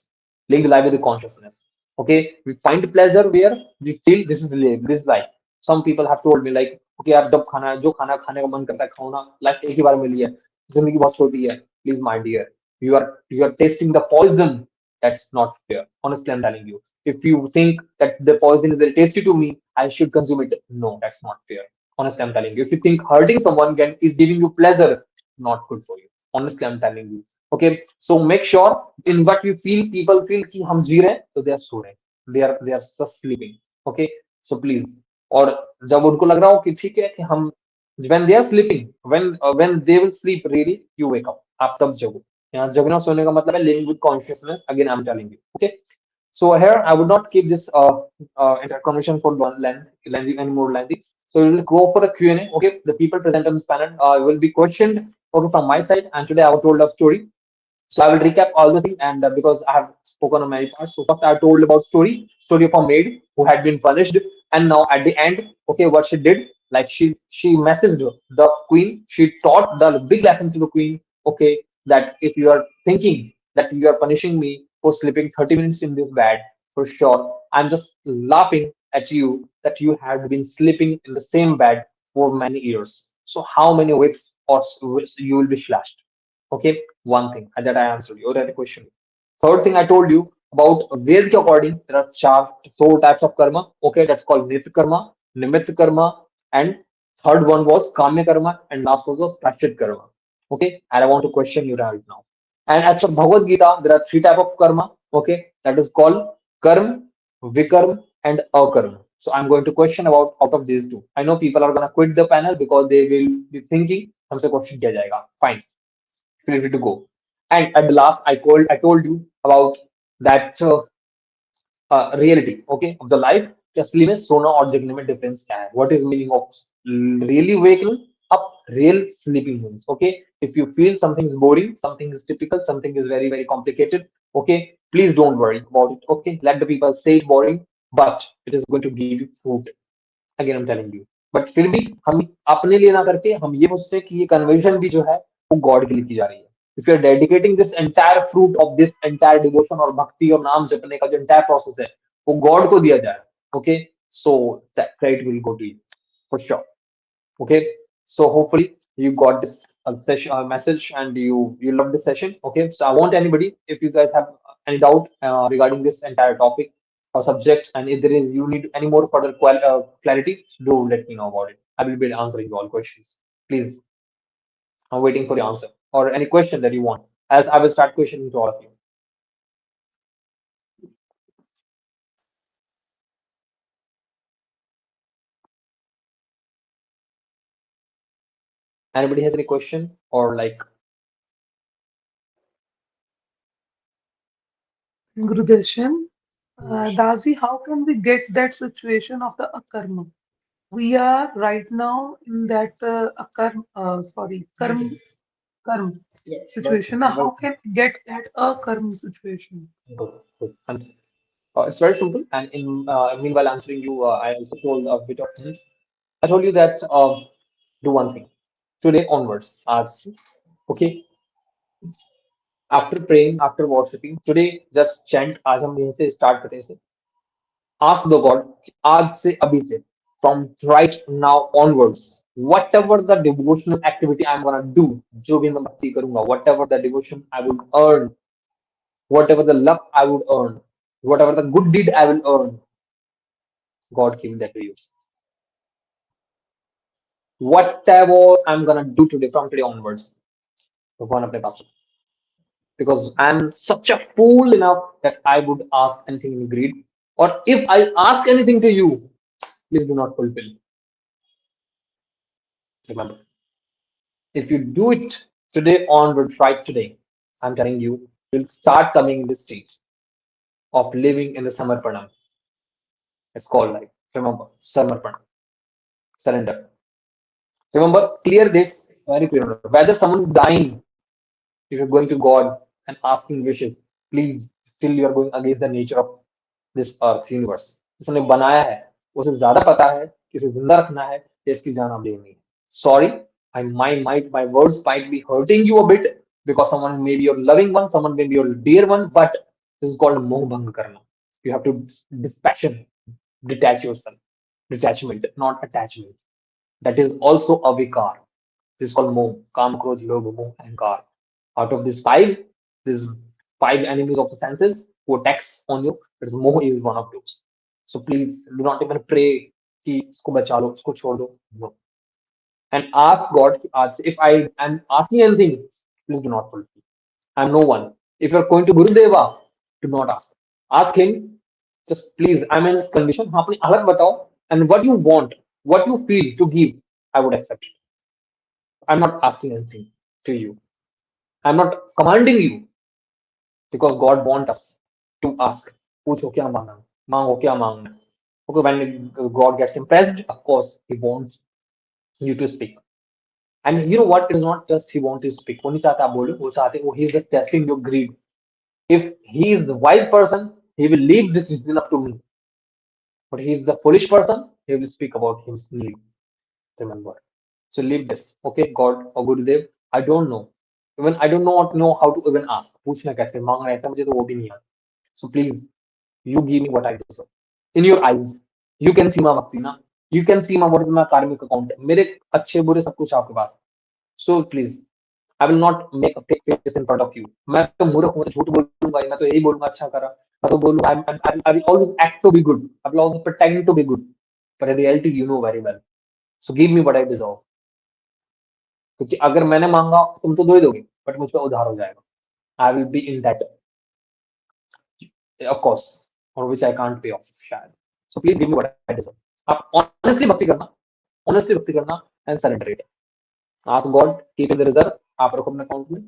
link the life with the consciousness okay we find pleasure where we feel this is live this life some people have told me like okay यार जब खाना जो खाना खाने का मन करता है खाओ ना लाइफ एक ही बार मिली है जिंदगी बहुत छोटी है please my dear you are tasting the poison that's not fair honestly I'm telling you if you think that the poison is very tasty to me I should consume it no that's not fair honestly I'm telling you if you think hurting someone is giving you pleasure not good for you honestly I'm telling you okay so make sure in what you feel people feel कि हम जी रहे हैं तो they are सो रहे हैं they are just sleeping okay so please और जब उनको लग रहा हो कि ठीक है कि हम when they are sleeping when they will sleep really you wake up आप तब जगो यहाँ जगना सोने का मतलब है living with consciousness again I'm telling you okay so here I would not keep this entire conversation for one lengthy any more lengthy. So we will go for the Q&A. Okay, the people present on this panel will be questioned. Okay, from my side, and today I have told a story. So I will recap all the things, and because I have spoken on many parts. So first I told about story of a maid who had been punished, and now at the end, okay, what she did, like she messaged the queen. She taught the big lesson to the queen. Okay, that if you are thinking that you are punishing me for sleeping 30 minutes in this bed, for sure, I'm just laughing at you that you had been sleeping in the same bed for many years. So how many whips or whips you will be slashed? Okay, one thing that I answered you, that question. Third thing I told you about Vedic according, there are four types of karma. Okay, that's called Nitya karma, Nimitta karma, and Third one was Kamya Karma, and last was Prashit Karma. Okay, and I want to question you right now. And as per Bhagavad Gita, there are three type of karma. Okay, that is called karma, vikarma, and akarma. So I'm going to question about out of these two. I know people are gonna quit the panel because they will be thinking, हमसे question किया जाएगा. Fine, feel free to go. And at the last, I told you about that reality, okay, of the life. कि असली में सोना और जगने में difference क्या है? What is meaning of really waking up? Real sleeping means, okay. If you feel something is boring, something is typical, something is very complicated, okay, please don't worry about it. Okay, let the people say it boring, but it is going to give you fruit. Again I'm telling you. But फिर भी हम अपने लिए ना करके हम ये सोचते हैं कि ये कन्वर्जन भी जो है वो गॉड के लिए की जा रही है. If you are dedicating this entire fruit of this entire devotion और भक्ति और नाम जपने का जो एंटायर प्रोसेस है वो गॉड को दिया जाए. Okay, so that credit will go to you for sure. Okay, so hopefully you got this session message and you love the session. Okay, so I want anybody, if you guys have any doubt regarding this entire topic or subject, and if there is you need any more further clarity, do let me know about it. I will be answering all questions. Please, I'm waiting for the answer or any question that you want, as I will start questioning to all of you. Anybody has any question or like? Gurudarshan, Dazi, how can we get that situation of the akarma? We are right now in that karm situation. Now, how can we get that akarma situation? Good, good. And it's very simple. And in meanwhile answering you, I also told a bit of hint. I told you that do one thing. Today onwards, as okay, after praying, after worshiping, today just chant. आज हम यहीं से start करते हैं. Ask the God कि आज से अभी से from right now onwards, whatever the devotional activity I'm gonna do, जो भी मैं भक्ति करूँगा, whatever the devotion I will earn, whatever the love I would earn, whatever the good deed I will earn, God give that to you. Whatever I'm gonna do today from today onwards, भगवान अपने पास रखो. Because I'm such a fool enough that I would ask anything in greed, or if I ask anything to you, please do not fulfill. Remember, if you do it today onward, right today, I'm telling you, you'll start coming in this state of living in the samarpanam. It's called like, remember, samarpanam, surrender. Remember, clear this, very clear. Whether someone's dying, if you're going to God and asking wishes, please, still you're going against the nature of this earth universe. जिसने बनाया है उसे ज्यादा पता है कि इसे जिंदा रखना है या इसकी जान आप देनी है. Sorry, my words might be hurting you a bit because someone may be your loving one, someone may be your dear one, but this is called moh bhang karna. You have to dispassion, detach yourself, detachment, not attachment. That is also a vikar. This is called moh, kam, krodh, lobh, moh, ahankar. Out of these five enemies of the senses who attacks on you, this moh is one of those. So please do not even pray कि इसको बचा लो, इसको छोड़ दो. No. And ask God कि आज if I am asking anything, please do not fulfill. I'm no one. If you're going to Gurudeva, do not ask. Ask him, just please, I'm in this condition. हाँ, अपनी हालत बताओ, and what you want, what you feel to give, I would accept it. I'm not asking anything to you. I'm not commanding you because God wants us to ask. पूछो क्या मांगना, मांगो क्या मांगना. Okay, when God gets impressed, of course, He wants you to speak. And you know what? It is not just He wants you to speak. वो नहीं चाहता आप बोलो, वो चाहते वो He is just testing your greed. If He is the wise person, He will leave this decision up to me. But He is the foolish person, He will speak about His need. Remember. So leave this. Okay, God or Gurudev, I don't know. Even I don't know how to even ask. पूछना कैसे मांगना ऐसा मुझे तो वो भी नहीं आता. So please, you give me what I deserve. In your eyes, you can see my bhakti na. You can see my what is my karmic account. मेरे अच्छे बुरे सब कुछ आपके पास. So please, I will not make a fake face in front of you. मैं तो मूर्ख हूँ, झूठ बोलूंगा, मैं तो यही बोलूंगा अच्छा करा. मैं तो बोलूंगा I will always act to be good. I will always pretend to be good. But in reality, you know very well. So give me what I deserve, क्योंकि अगर मैंने मांगा तुम तो दो ही दोगे, बट मुझ पर उधार हो जाएगा, I will be in that of course, और which I can't pay off शायद. So please give me what I deserve. आप ऑनेस्टली भक्ति करना, ऑनेस्टली भक्ति करना and surrender it. Ask God, keep in the reserve, आप रखो अपने अकाउंट में.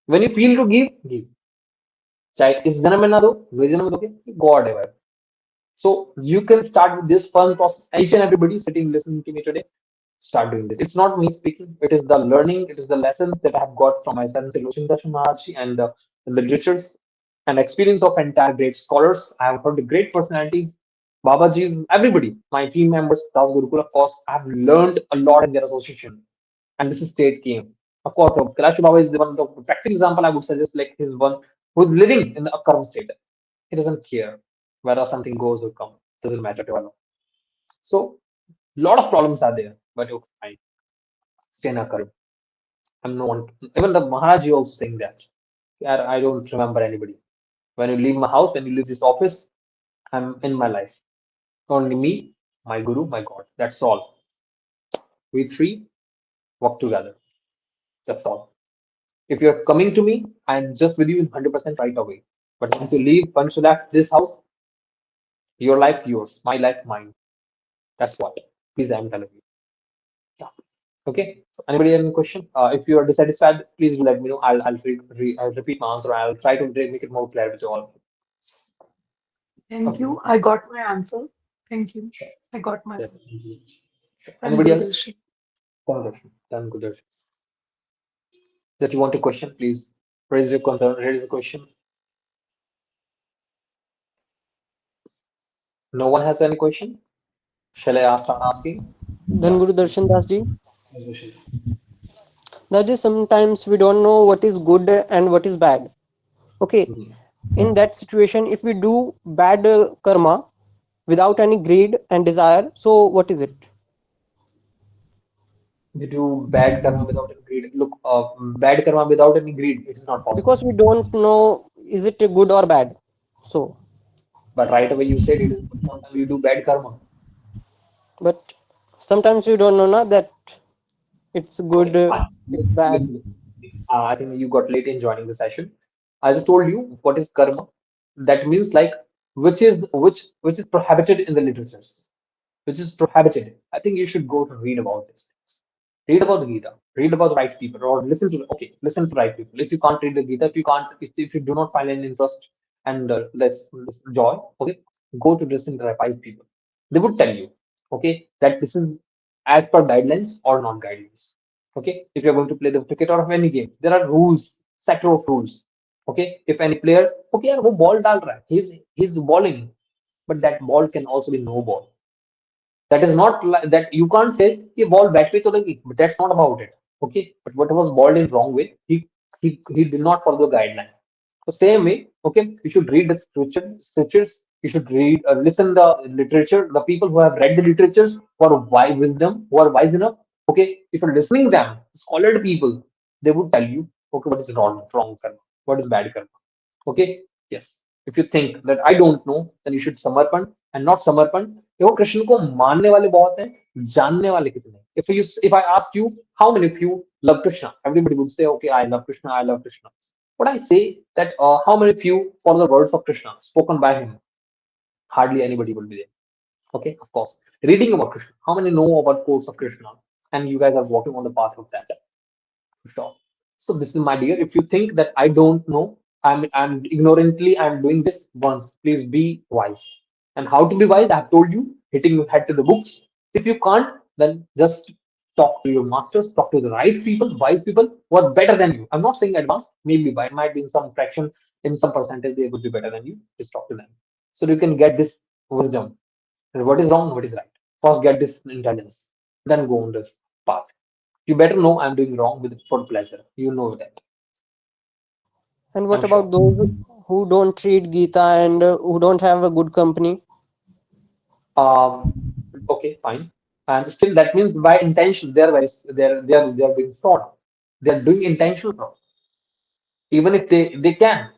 When you feel to give, give. चाहे इस जन्म में ना दो, अगले जन्म में दोगे, गॉड है. So you can start with this fun process. Each and everybody sitting listening to me today, start doing this. It's not me speaking. It is the learning. It is the lessons that I have got from my son Tirlochan Darshan Maharshi and the literatures and experience of entire great scholars. I have heard the great personalities, Babaji's, everybody, my team members, Das Gurukul. Of course, I have learned a lot in their association, and this is state came. Of course, Kailash Baba is the one of the practical example I would suggest. Like he's one who's living in the current state. He doesn't care whether something goes or come. Doesn't matter to him. So lot of problems are there, but okay, fine. Stay in a curve. I'm no one. Even the Maharaj also saying that. Yeah, I don't remember anybody. When you leave my house, when you leave this office, I'm in my life. Only me, my guru, my God. That's all. We three work together. That's all. If you're coming to me, I'm just with you 100% right away. But once you leave, once you left this house, your life, yours. My life, mine. That's what. Please, I'm telling you. Yeah. Okay. So anybody have any question? If you are dissatisfied, please do let me know. I'll repeat my answer. I'll try to make it more clear to all of you. Thank Okay. you. I got my answer. Thank you. Sure. I got my Sure. answer. Sure. And Anybody else? Gurudarshan. Done. Good. That you want a question, please raise your concern. Raise a question. No one has any question. Shall I start asking? Then Yeah. Guru Darshan Das ji, Yes, Vishal. that is sometimes we don't know what is good and what is bad. Okay, Mhm. in that situation, if we do bad karma without any greed and desire, so what is it? You do bad karma without any greed. Look, bad karma without any greed, it is not possible. Because we don't know is it good or bad. So, But right away you said it is good. Sometimes you do bad karma. but sometimes we don't know na, that it's good, Okay, fine. it's bad. I think you got late in joining the session. I just told you what is karma. That means like which is prohibited in the literatures, which is prohibited. I think you should go to read about these things. Read about the Gita. Read about the right people, or listen to right people. If you can't read the Gita, if you do not find any interest and less joy, okay, go to listen to the wise people. They would tell you, okay, that this is as per guidelines or not guidelines. Okay, if you're going to play the cricket or of any game, there are rules, set of rules. Okay, if any player, okay, यार वो ball डाल रहा है, he's balling, but that ball can also be no ball. That is not like that. You can't say ये ball bat पे चलेगी, but that's not about it. Okay, but what was balled in wrong way, he did not follow the guideline. The same way, okay, you should read the scriptures. You should listen the literature. The people who have read the literatures, who are wise wisdom, who are wise enough. Okay, if you're listening them, scholarly people, they would tell you, okay, what is wrong karma, what is bad karma. Okay, yes. If you think that I don't know, then you should samarpan and not samarpan. देखो कृष्ण को मानने वाले बहुत हैं, जानने वाले कितने हैं. If I ask you how many of you love Krishna, everybody would say, okay, I love Krishna, I love Krishna. But I say that how many of you follow the words of Krishna spoken by him? Hardly anybody will be there. Okay, of course. Reading about Krishna, how many know about course of Krishna? And you guys are walking on the path of that. Sure. So this is my dear. If you think that I don't know, I'm ignorantly I'm doing this once. Please be wise. And how to be wise? I've told you, hitting your head to the books. If you can't, then just talk to your masters, talk to the right people, wise people who are better than you. I'm not saying advanced, maybe, but it might be in some fraction, in some percentage, they would be better than you. Just talk to them. So you can get this wisdom. And what is wrong, what is right. First get this intelligence, then go on this path. You better know I'm doing wrong with for pleasure. You know that. And what I'm sure. about those who don't read Gita and who don't have a good company? Um, okay, fine. And still, that means by intention, they're doing fraud. They're doing intentional fraud. Even if they can,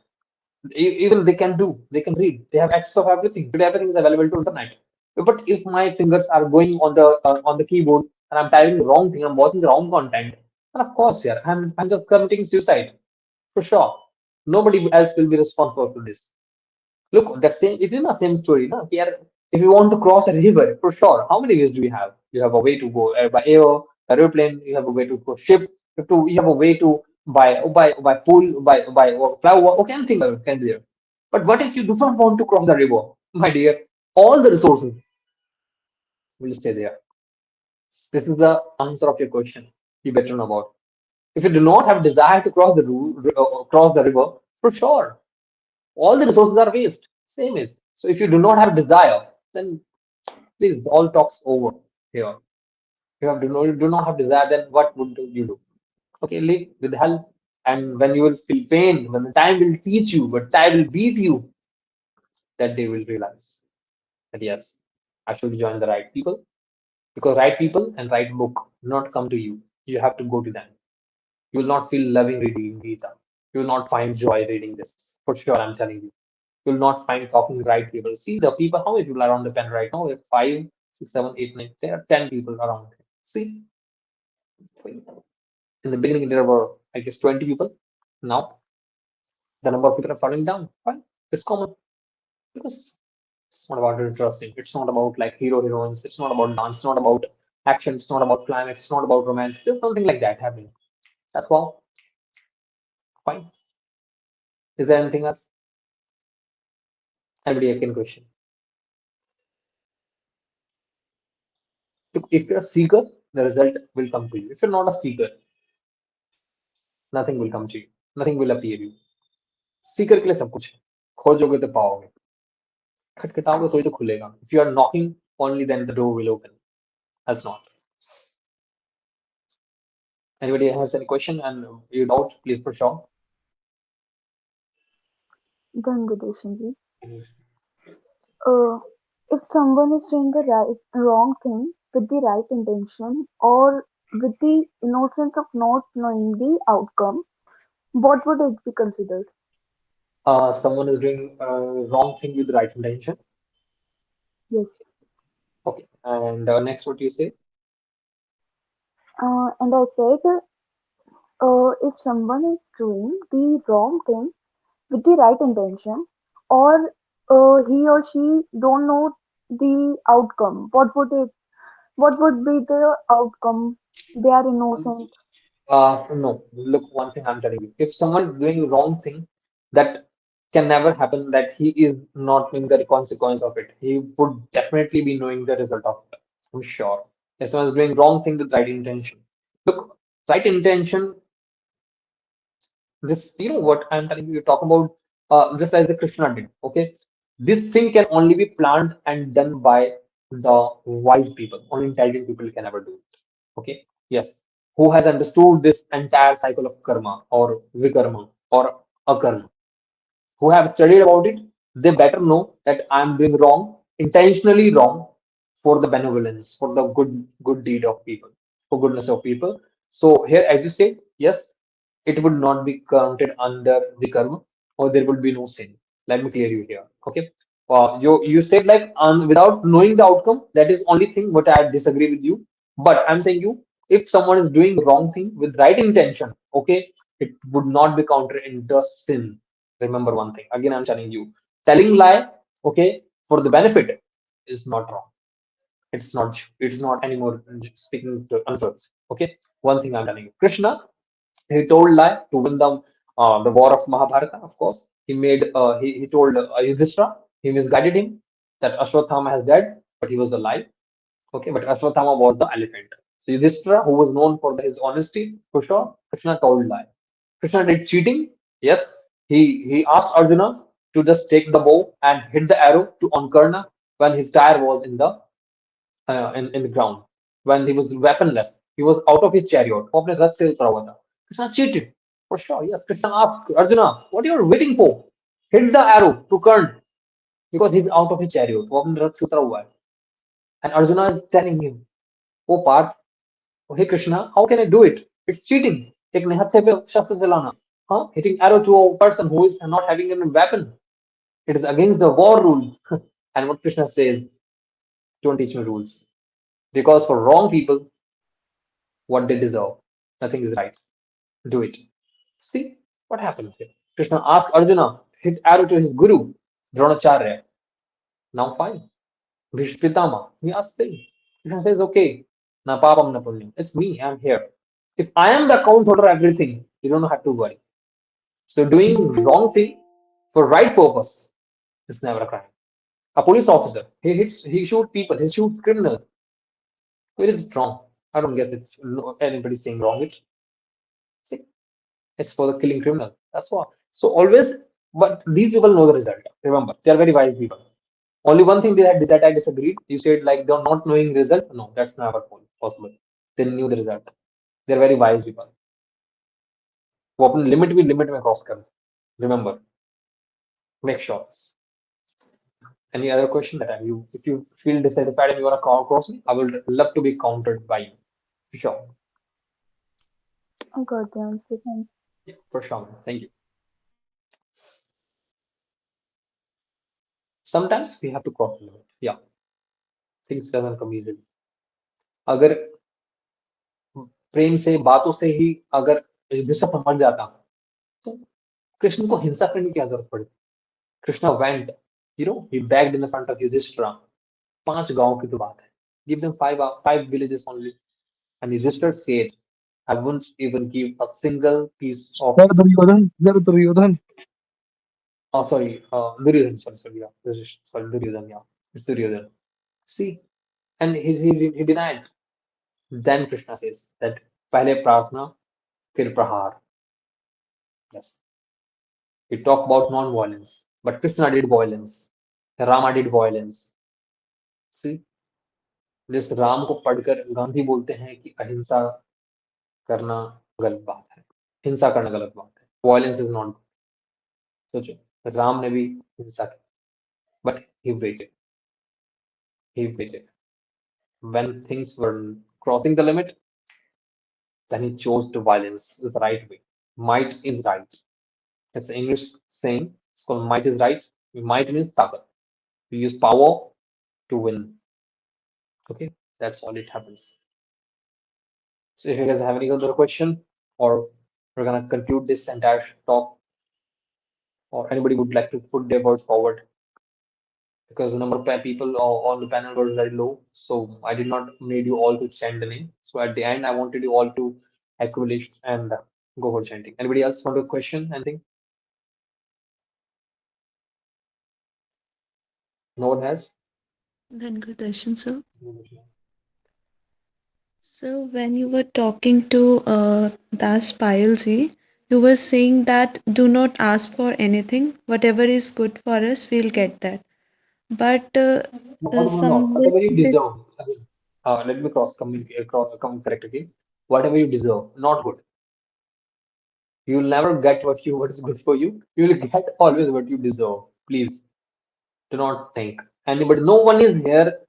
even they can do, they can read. They have access of everything. Today, everything is available to internet. But if my fingers are going on the keyboard and I'm typing the wrong thing, I'm watching the wrong content, and of course, yeah, I'm just committing suicide for sure. Nobody else will be responsible for this. Look, that same, if it's the same story, no? Here, if you want to cross a river, for sure, how many ways do you have? You have a way to go by air, aeroplane. You have a way to go ship. You have a way to by pool, by flower. Okay, anything can be there. But what if you do not want to cross the river, my dear? All the resources will stay there. This is the answer of your question. You better know about. If you do not have desire to cross the river, for sure, all the resources are waste. Same is. So if you do not have desire, then please, all talks over here. You have do not have desire, then what would you do? Okay, live with help. And when you will feel pain, when the time will teach you, but time will beat you, that day will realize that yes, I should join the right people. Because right people and right book will not come to you. You have to go to them. You will not feel loving reading Gita. You will not find joy reading this. For sure, I'm telling you. You will not find talking to right people. See the people, how many people are on the pen right now? We have 5, 6, 7, 8, 9, there are 10 people around. See, in the beginning there were, I guess, 20 people. Now the number of people are falling down. Fine. It's common. Because it's not about interesting. It's not about like hero heroines. It's not about dance. It's not about action. It's not about climax. It's not about romance. There's something like that happening. That's why. Fine. Is there anything else? Anybody can question? If you're a seeker, the result will come to you. If you're not a seeker, nothing will come to you. Nothing will appear you. Sikar के लिए सब कुछ है खोजोगे तो पाओगे खटखटाओगे तो ही तो खुलेगा if you are knocking only then the door will open that's not anybody has any question and you doubt please for sure Done with this, Sanjeev. Uh, if someone is doing the wrong thing with the right intention or with the innocence of not knowing the outcome, what would it be considered? someone is doing wrong thing with the right intention Yes. okay and next what you say And I said, if someone is doing the wrong thing with the right intention, or he or she don't know the outcome, what would be the outcome? They are innocent. no, look, one thing I'm telling you. If someone is doing wrong thing, that can never happen that he is not knowing the consequence of it. He would definitely be knowing the result of it. I'm sure. If someone is doing wrong thing with right intention. Look, right intention, this, you know what I'm telling you, you talk about just like the Krishna did, okay? This thing can only be planned and done by the wise people. Only intelligent people can ever do it. Okay, yes, who has understood this entire cycle of karma or vikarma or akarma, who have studied about it, they better know that I'm doing wrong, intentionally wrong, for the benevolence, for the good deed of people, for goodness of people. So here, as you say, yes, it would not be counted under the karma, or there would be no sin. Let me clear you here. Okay. You said like without knowing the outcome, that is only thing what I disagree with you. But I'm saying you, if someone is doing wrong thing with right intention, okay, it would not be counted into sin. Remember one thing. Again, I'm telling you, telling lie, okay, for the benefit is not wrong. It's not anymore speaking to untruth. Okay. One thing I'm telling you. Krishna, he told lie to win the war of Mahabharata. Of course, he told Yudhishthira, he misguided him that Ashwatthama has died, but he was alive. Okay, but Ashwatthama was the elephant. So Yudhishthira, who was known for his honesty, for sure, Krishna told lie. Krishna did cheating. Yes, he asked Arjuna to just take the bow and hit the arrow to on Karna when his tire was in the ground, when he was weaponless. He was out of his chariot. वो अपने रथ से उतरा हुआ था. Krishna cheated. For sure, yes. Krishna asked Arjuna, what are you waiting for? Hit the arrow to Karna because he's out of his chariot. वो अपने रथ से उतरा हुआ है. And Arjuna is telling him, oh Parth, oh, hey Krishna, how can I do it? It's cheating. एक निहत्थे पे शस्त्र चलाना. Huh? Hitting arrow to a person who is not having a weapon. It is against the war rule. And what Krishna says, don't teach me rules. Because for wrong people, what they deserve. Nothing is right. Do it. See what happens here. Krishna asked Arjuna, hit arrow to his guru, Dronacharya. Now fine. Bhishma Pitama, he asks him. Krishna says, okay, na papam na punyam. It's me, I'm here. If I am the account holder of everything, you don't have to worry. So doing wrong thing for right purpose is never a crime. A police officer, he shoots people, he shoots criminal. Where is it wrong? I don't guess it's anybody saying wrong. See, it's for the killing criminal. That's what. So always, but these people know the result. Remember, they are very wise people. Only one thing that I disagreed. You said like they're not knowing result. No, that's never possible. They knew the result. They're very wise people. वो अपने limit में cross कर remember, make sure. Any other question that you, if you feel dissatisfied and you want to cross me, I would love to be countered by you. For sure. I got the answer. Thanks. Yeah, for sure. Thank you. Sometimes we have to cross the limit. Yeah, things doesn't come easily. अगर प्रेम से बातों से ही अगर ऋषभ समझ जाता तो कृष्ण को हिंसा करने की क्या जरूरत पड़ी. Krishna went, he begged in the front of Yudhishthira. 5 गांव की तो बात है. Give them 5 villages only. And Yudhishthira said, I won't even give a single piece of. Sir Duryodhan, Sir Duryodhan. Oh, sorry, Duryodhan, sorry, yeah. Sorry, Duryodhan, yeah. It's Duryodhan. See, and he denied. Then Krishna says that पहले प्रार्थना फिर प्रहार. Yes. We talk about non-violence, but Krishna did violence. Rama did violence. See, जिस राम को पढ़कर गांधी बोलते हैं कि अहिंसा करना गलत बात है, हिंसा करना गलत बात है. Violence is not. सोचो, राम ने भी हिंसा की, but he waited. He waited. When things were crossing the limit, then he chose the violence the right way. Might is right. It's an English saying. It's called might is right. Might means takat. We use power to win. Okay, that's all it happens. So if you guys have any other question, or we're gonna conclude this entire talk, or anybody would like to put their words forward, because the number of people on the panel was very low, so I did not need you all to chant the name. So at the end, I wanted you all to acknowledge and go for chanting. Anybody else want to question anything? No one has. Then good question, sir. So when you were talking to Das Payalji, you were saying that do not ask for anything. Whatever is good for us, we'll get that. But No, no, no, no. some Whatever you this deserve. Let me come correct again. Whatever you deserve, not good. You will never get what is good for you. You will get always what you deserve. Please do not think anybody. No one is here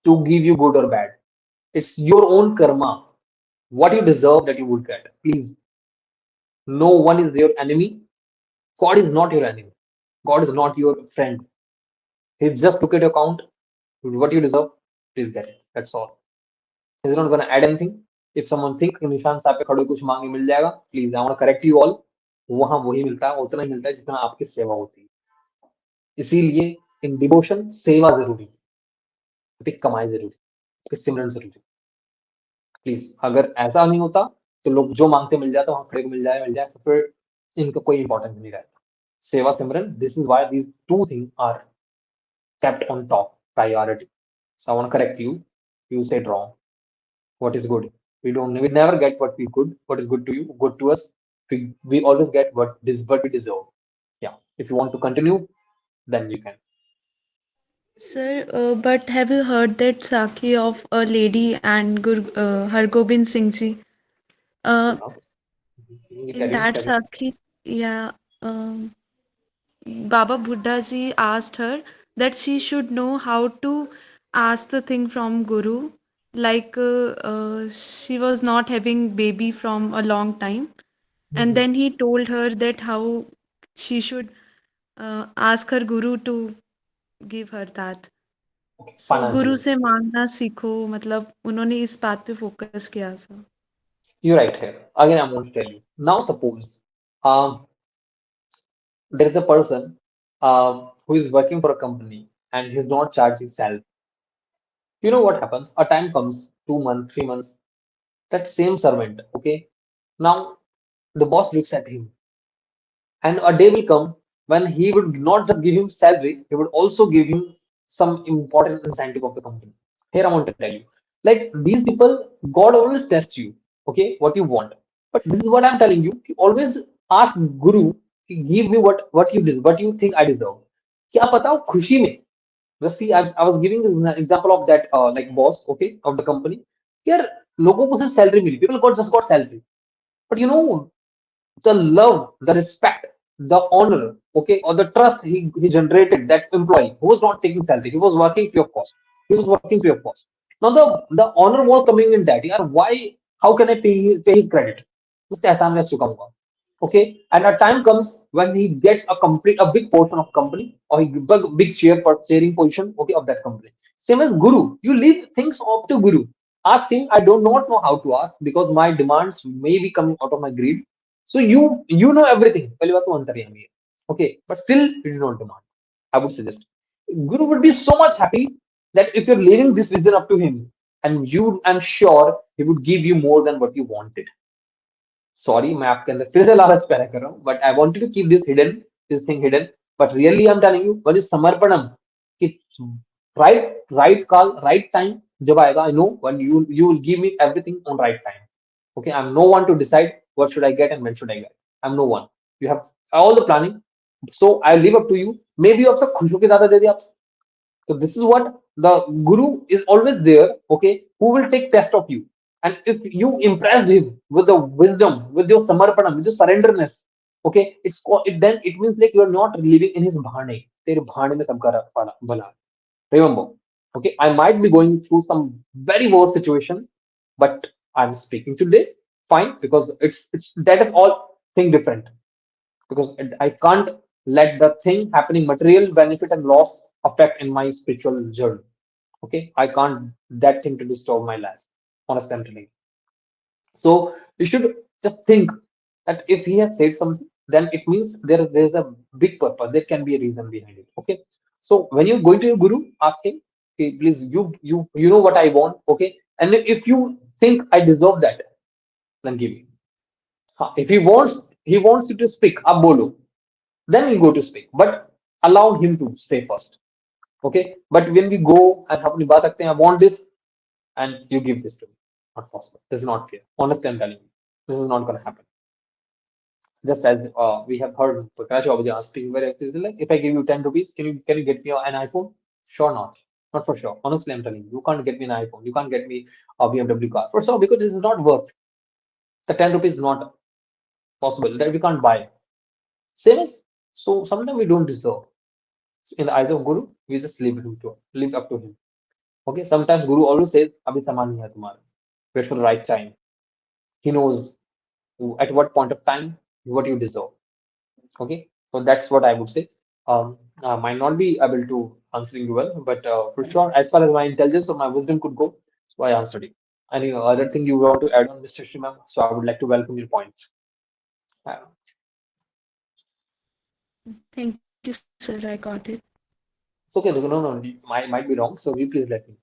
to give you good or bad. It's your own karma. What you deserve that you would get. Please, no one is your enemy. God is not your enemy. God is not your friend. He just look at your account. What you deserve, please get it. That's all. He's not gonna add anything. If someone think कि निशान साहब पे खड़े कुछ मांगे मिल जाएगा, please I want to correct you all. वहाँ वही मिलता है, उतना ही मिलता है जितना आपकी सेवा होती है. इसीलिए इन डिवोशन सेवा जरूरी है, आपकी कमाई जरूरी है, आपकी सिमरन जरूरी है. प्लीज अगर ऐसा नहीं होता तो लोग जो मांगते मिल जाता, वहां खड़े को मिल जाए तो फिर इनका कोई इंपॉर्टेंस नहीं रहता. सेवा सिमरन, this is why these two thing are kept on top priority. So I want to correct you. You said wrong. What is good? We never get what is good to you, good to us. We always get what we deserve. Yeah. If you want to continue, then you can. sir, but have you heard that Sakhi of a lady and Har Gobind Singh Ji? Uh, Yeah. You in carry on, that carry on. Sakhi, yeah, um, Baba Buddha ji asked her that she should know how to ask the thing from Guru. Like she was not having baby from a long time, and Mhm. then he told her that how she should ask her Guru to give her that. Okay, So Guru financially. से मांगना सीखो मतलब उन्होंने इस बात पे focus किया था. You're right here. Again, I'm going to tell you. Now, suppose um, there is a person who is working for a company and he's not charging salary. You know what happens? A time comes, 2 months, 3 months, that same servant, okay? Now the boss looks at him, and a day will come when he would not just give him salary, he would also give him some important incentive of the company. Here I want to tell you, like these people, God always tests you, okay, what you want. But this is what I'm telling you. You always ask Guru to give me what you deserve, what you think I deserve. क्या पता हो खुशी में. Just see, I was giving an example of that like boss, okay, of the company. Here, लोगों को सिर्फ salary milli. People got just got salary. But you know, the love, the respect, the honor, okay, or the trust he generated that employee who was not taking salary, he was working free of cost. He was working free of cost. Now the honor was coming in that. Yeah, why? How can I pay his credit? उससे एहसान मैं चुका हूँ. Okay, and a time comes when he gets a big portion of company, or he gets a big share for sharing position, okay, of that company. Same as Guru, you leave things up to Guru. Ask him. I do not know how to ask because my demands may be coming out of my greed. So you know everything. पहली बात तो अंतर्यामी है. Okay, but still you do not demand. I would suggest Guru would be so much happy that if you're leaving this vision up to him, and I'm sure he would give you more than what you wanted. Sorry मैं आपके अंदर फिर से लालच पैदा कर रहा हूँ but I wanted to keep this thing hidden but really I am telling you one is समर्पणम कि राइट कॉल राइट टाइम जब आएगा I know one you will give me everything on right time okay I am no one to decide what should I get and when should I get I am no one you have all the planning so I leave up to you may be आपसे खुश होकर ज्यादा दे दिया आपसे so this is what the guru is always there, okay, who will take test of you. And if you impress him with the wisdom, with your samarpanam, with your surrenderness, okay, then it means like you are not living in his bhane. तेरे भाने में सबका भला. Remember, okay, I might be going through some very worst situation, but I'm speaking today, fine, because it's that is all thing different because I can't let the thing happening, material benefit and loss affect in my spiritual journey. Okay, I can't that thing to disturb my life. Honestly, I'm telling you. So you should just think that if he has said something, then it means there's a big purpose. There can be a reason behind it. Okay. So when you're going to your guru, ask him, okay, please you know what I want, okay? And if you think I deserve that, then give me. If he wants you to speak, up bolo. Then you go to speak, but allow him to say first. Okay, but when we go and अपनी बात रखते हैं, I want this, and you give this to me. Not possible. This is not fair. Honestly, I'm telling you, this is not going to happen. Just as we have heard Prakash Babaji asking, where it is like, if I give you 10 rupees, can you get me an iPhone? Sure, not for sure. Honestly, I'm telling you, you can't get me an iPhone. You can't get me a BMW car for sure because this is not worth. The 10 rupees is not possible that we can't buy. Same as so sometimes we don't deserve. In the eyes of Guru, we just leave up to him. Okay, sometimes Guru always says, Abhi saman nahi hai tumhara. Wait for the right time. He knows at what point of time what you deserve. Okay, so that's what I would say. I might not be able to answering you well, but for sure, as far as my intelligence or my wisdom could go, so I answered you. Any other thing you want to add on, Mr. Shrimam? So I would like to welcome your point. Uh, Thank you, sir. I got it. it's okay, no, might be wrong. So you please let me.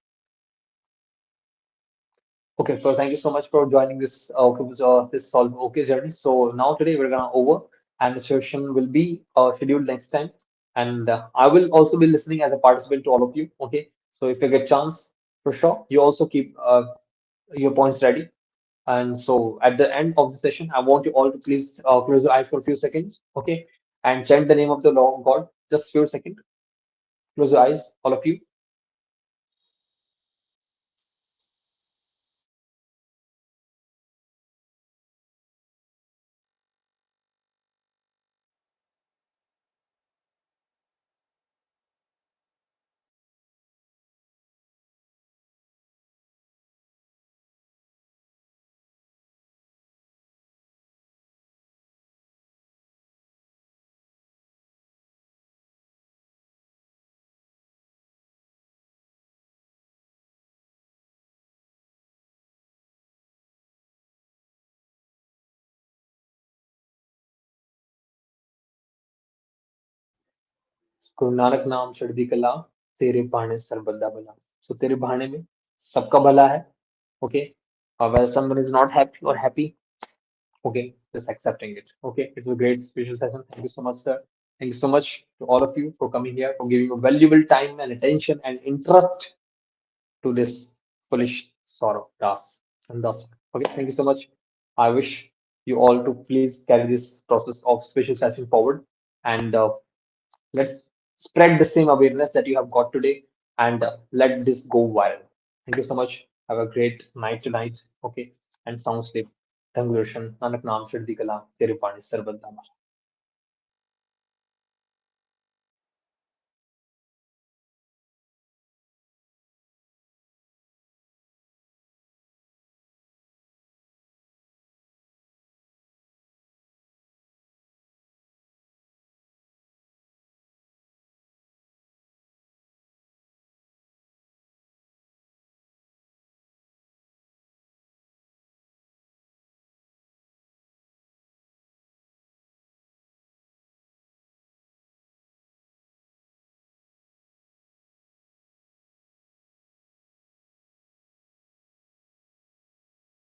Okay, so thank you so much for joining this solve okay journey. So now today we're gonna over, and the session will be scheduled next time, and I will also be listening as a participant to all of you. Okay, so if you get chance, for sure, you also keep your points ready. And so at the end of the session, I want you all to please close your eyes for a few seconds, okay, and chant the name of the Lord God. Just few seconds. Close your eyes, all of you. Guru Nanak नाम चढ़ती कला, तेरे भाने सर्वदा भला. So तेरे भाने में सबका भला है. Okay. Whether someone is not happy or happy, okay, just accepting it. Okay, it was a great special session. Thank you so much, sir. Thank you so much to all of you for coming here, for giving your valuable time and attention and interest to this foolish sort of task. And thus, okay, thank you so much. I wish you all to please carry this process of special session forward, and let's spread the same awareness that you have got today, and let this go viral. Thank you so much. Have a great night tonight. Okay, and sound sleep. Thank you, Roshan. Nanak naam chaddi kala, tere paani sarbat dama.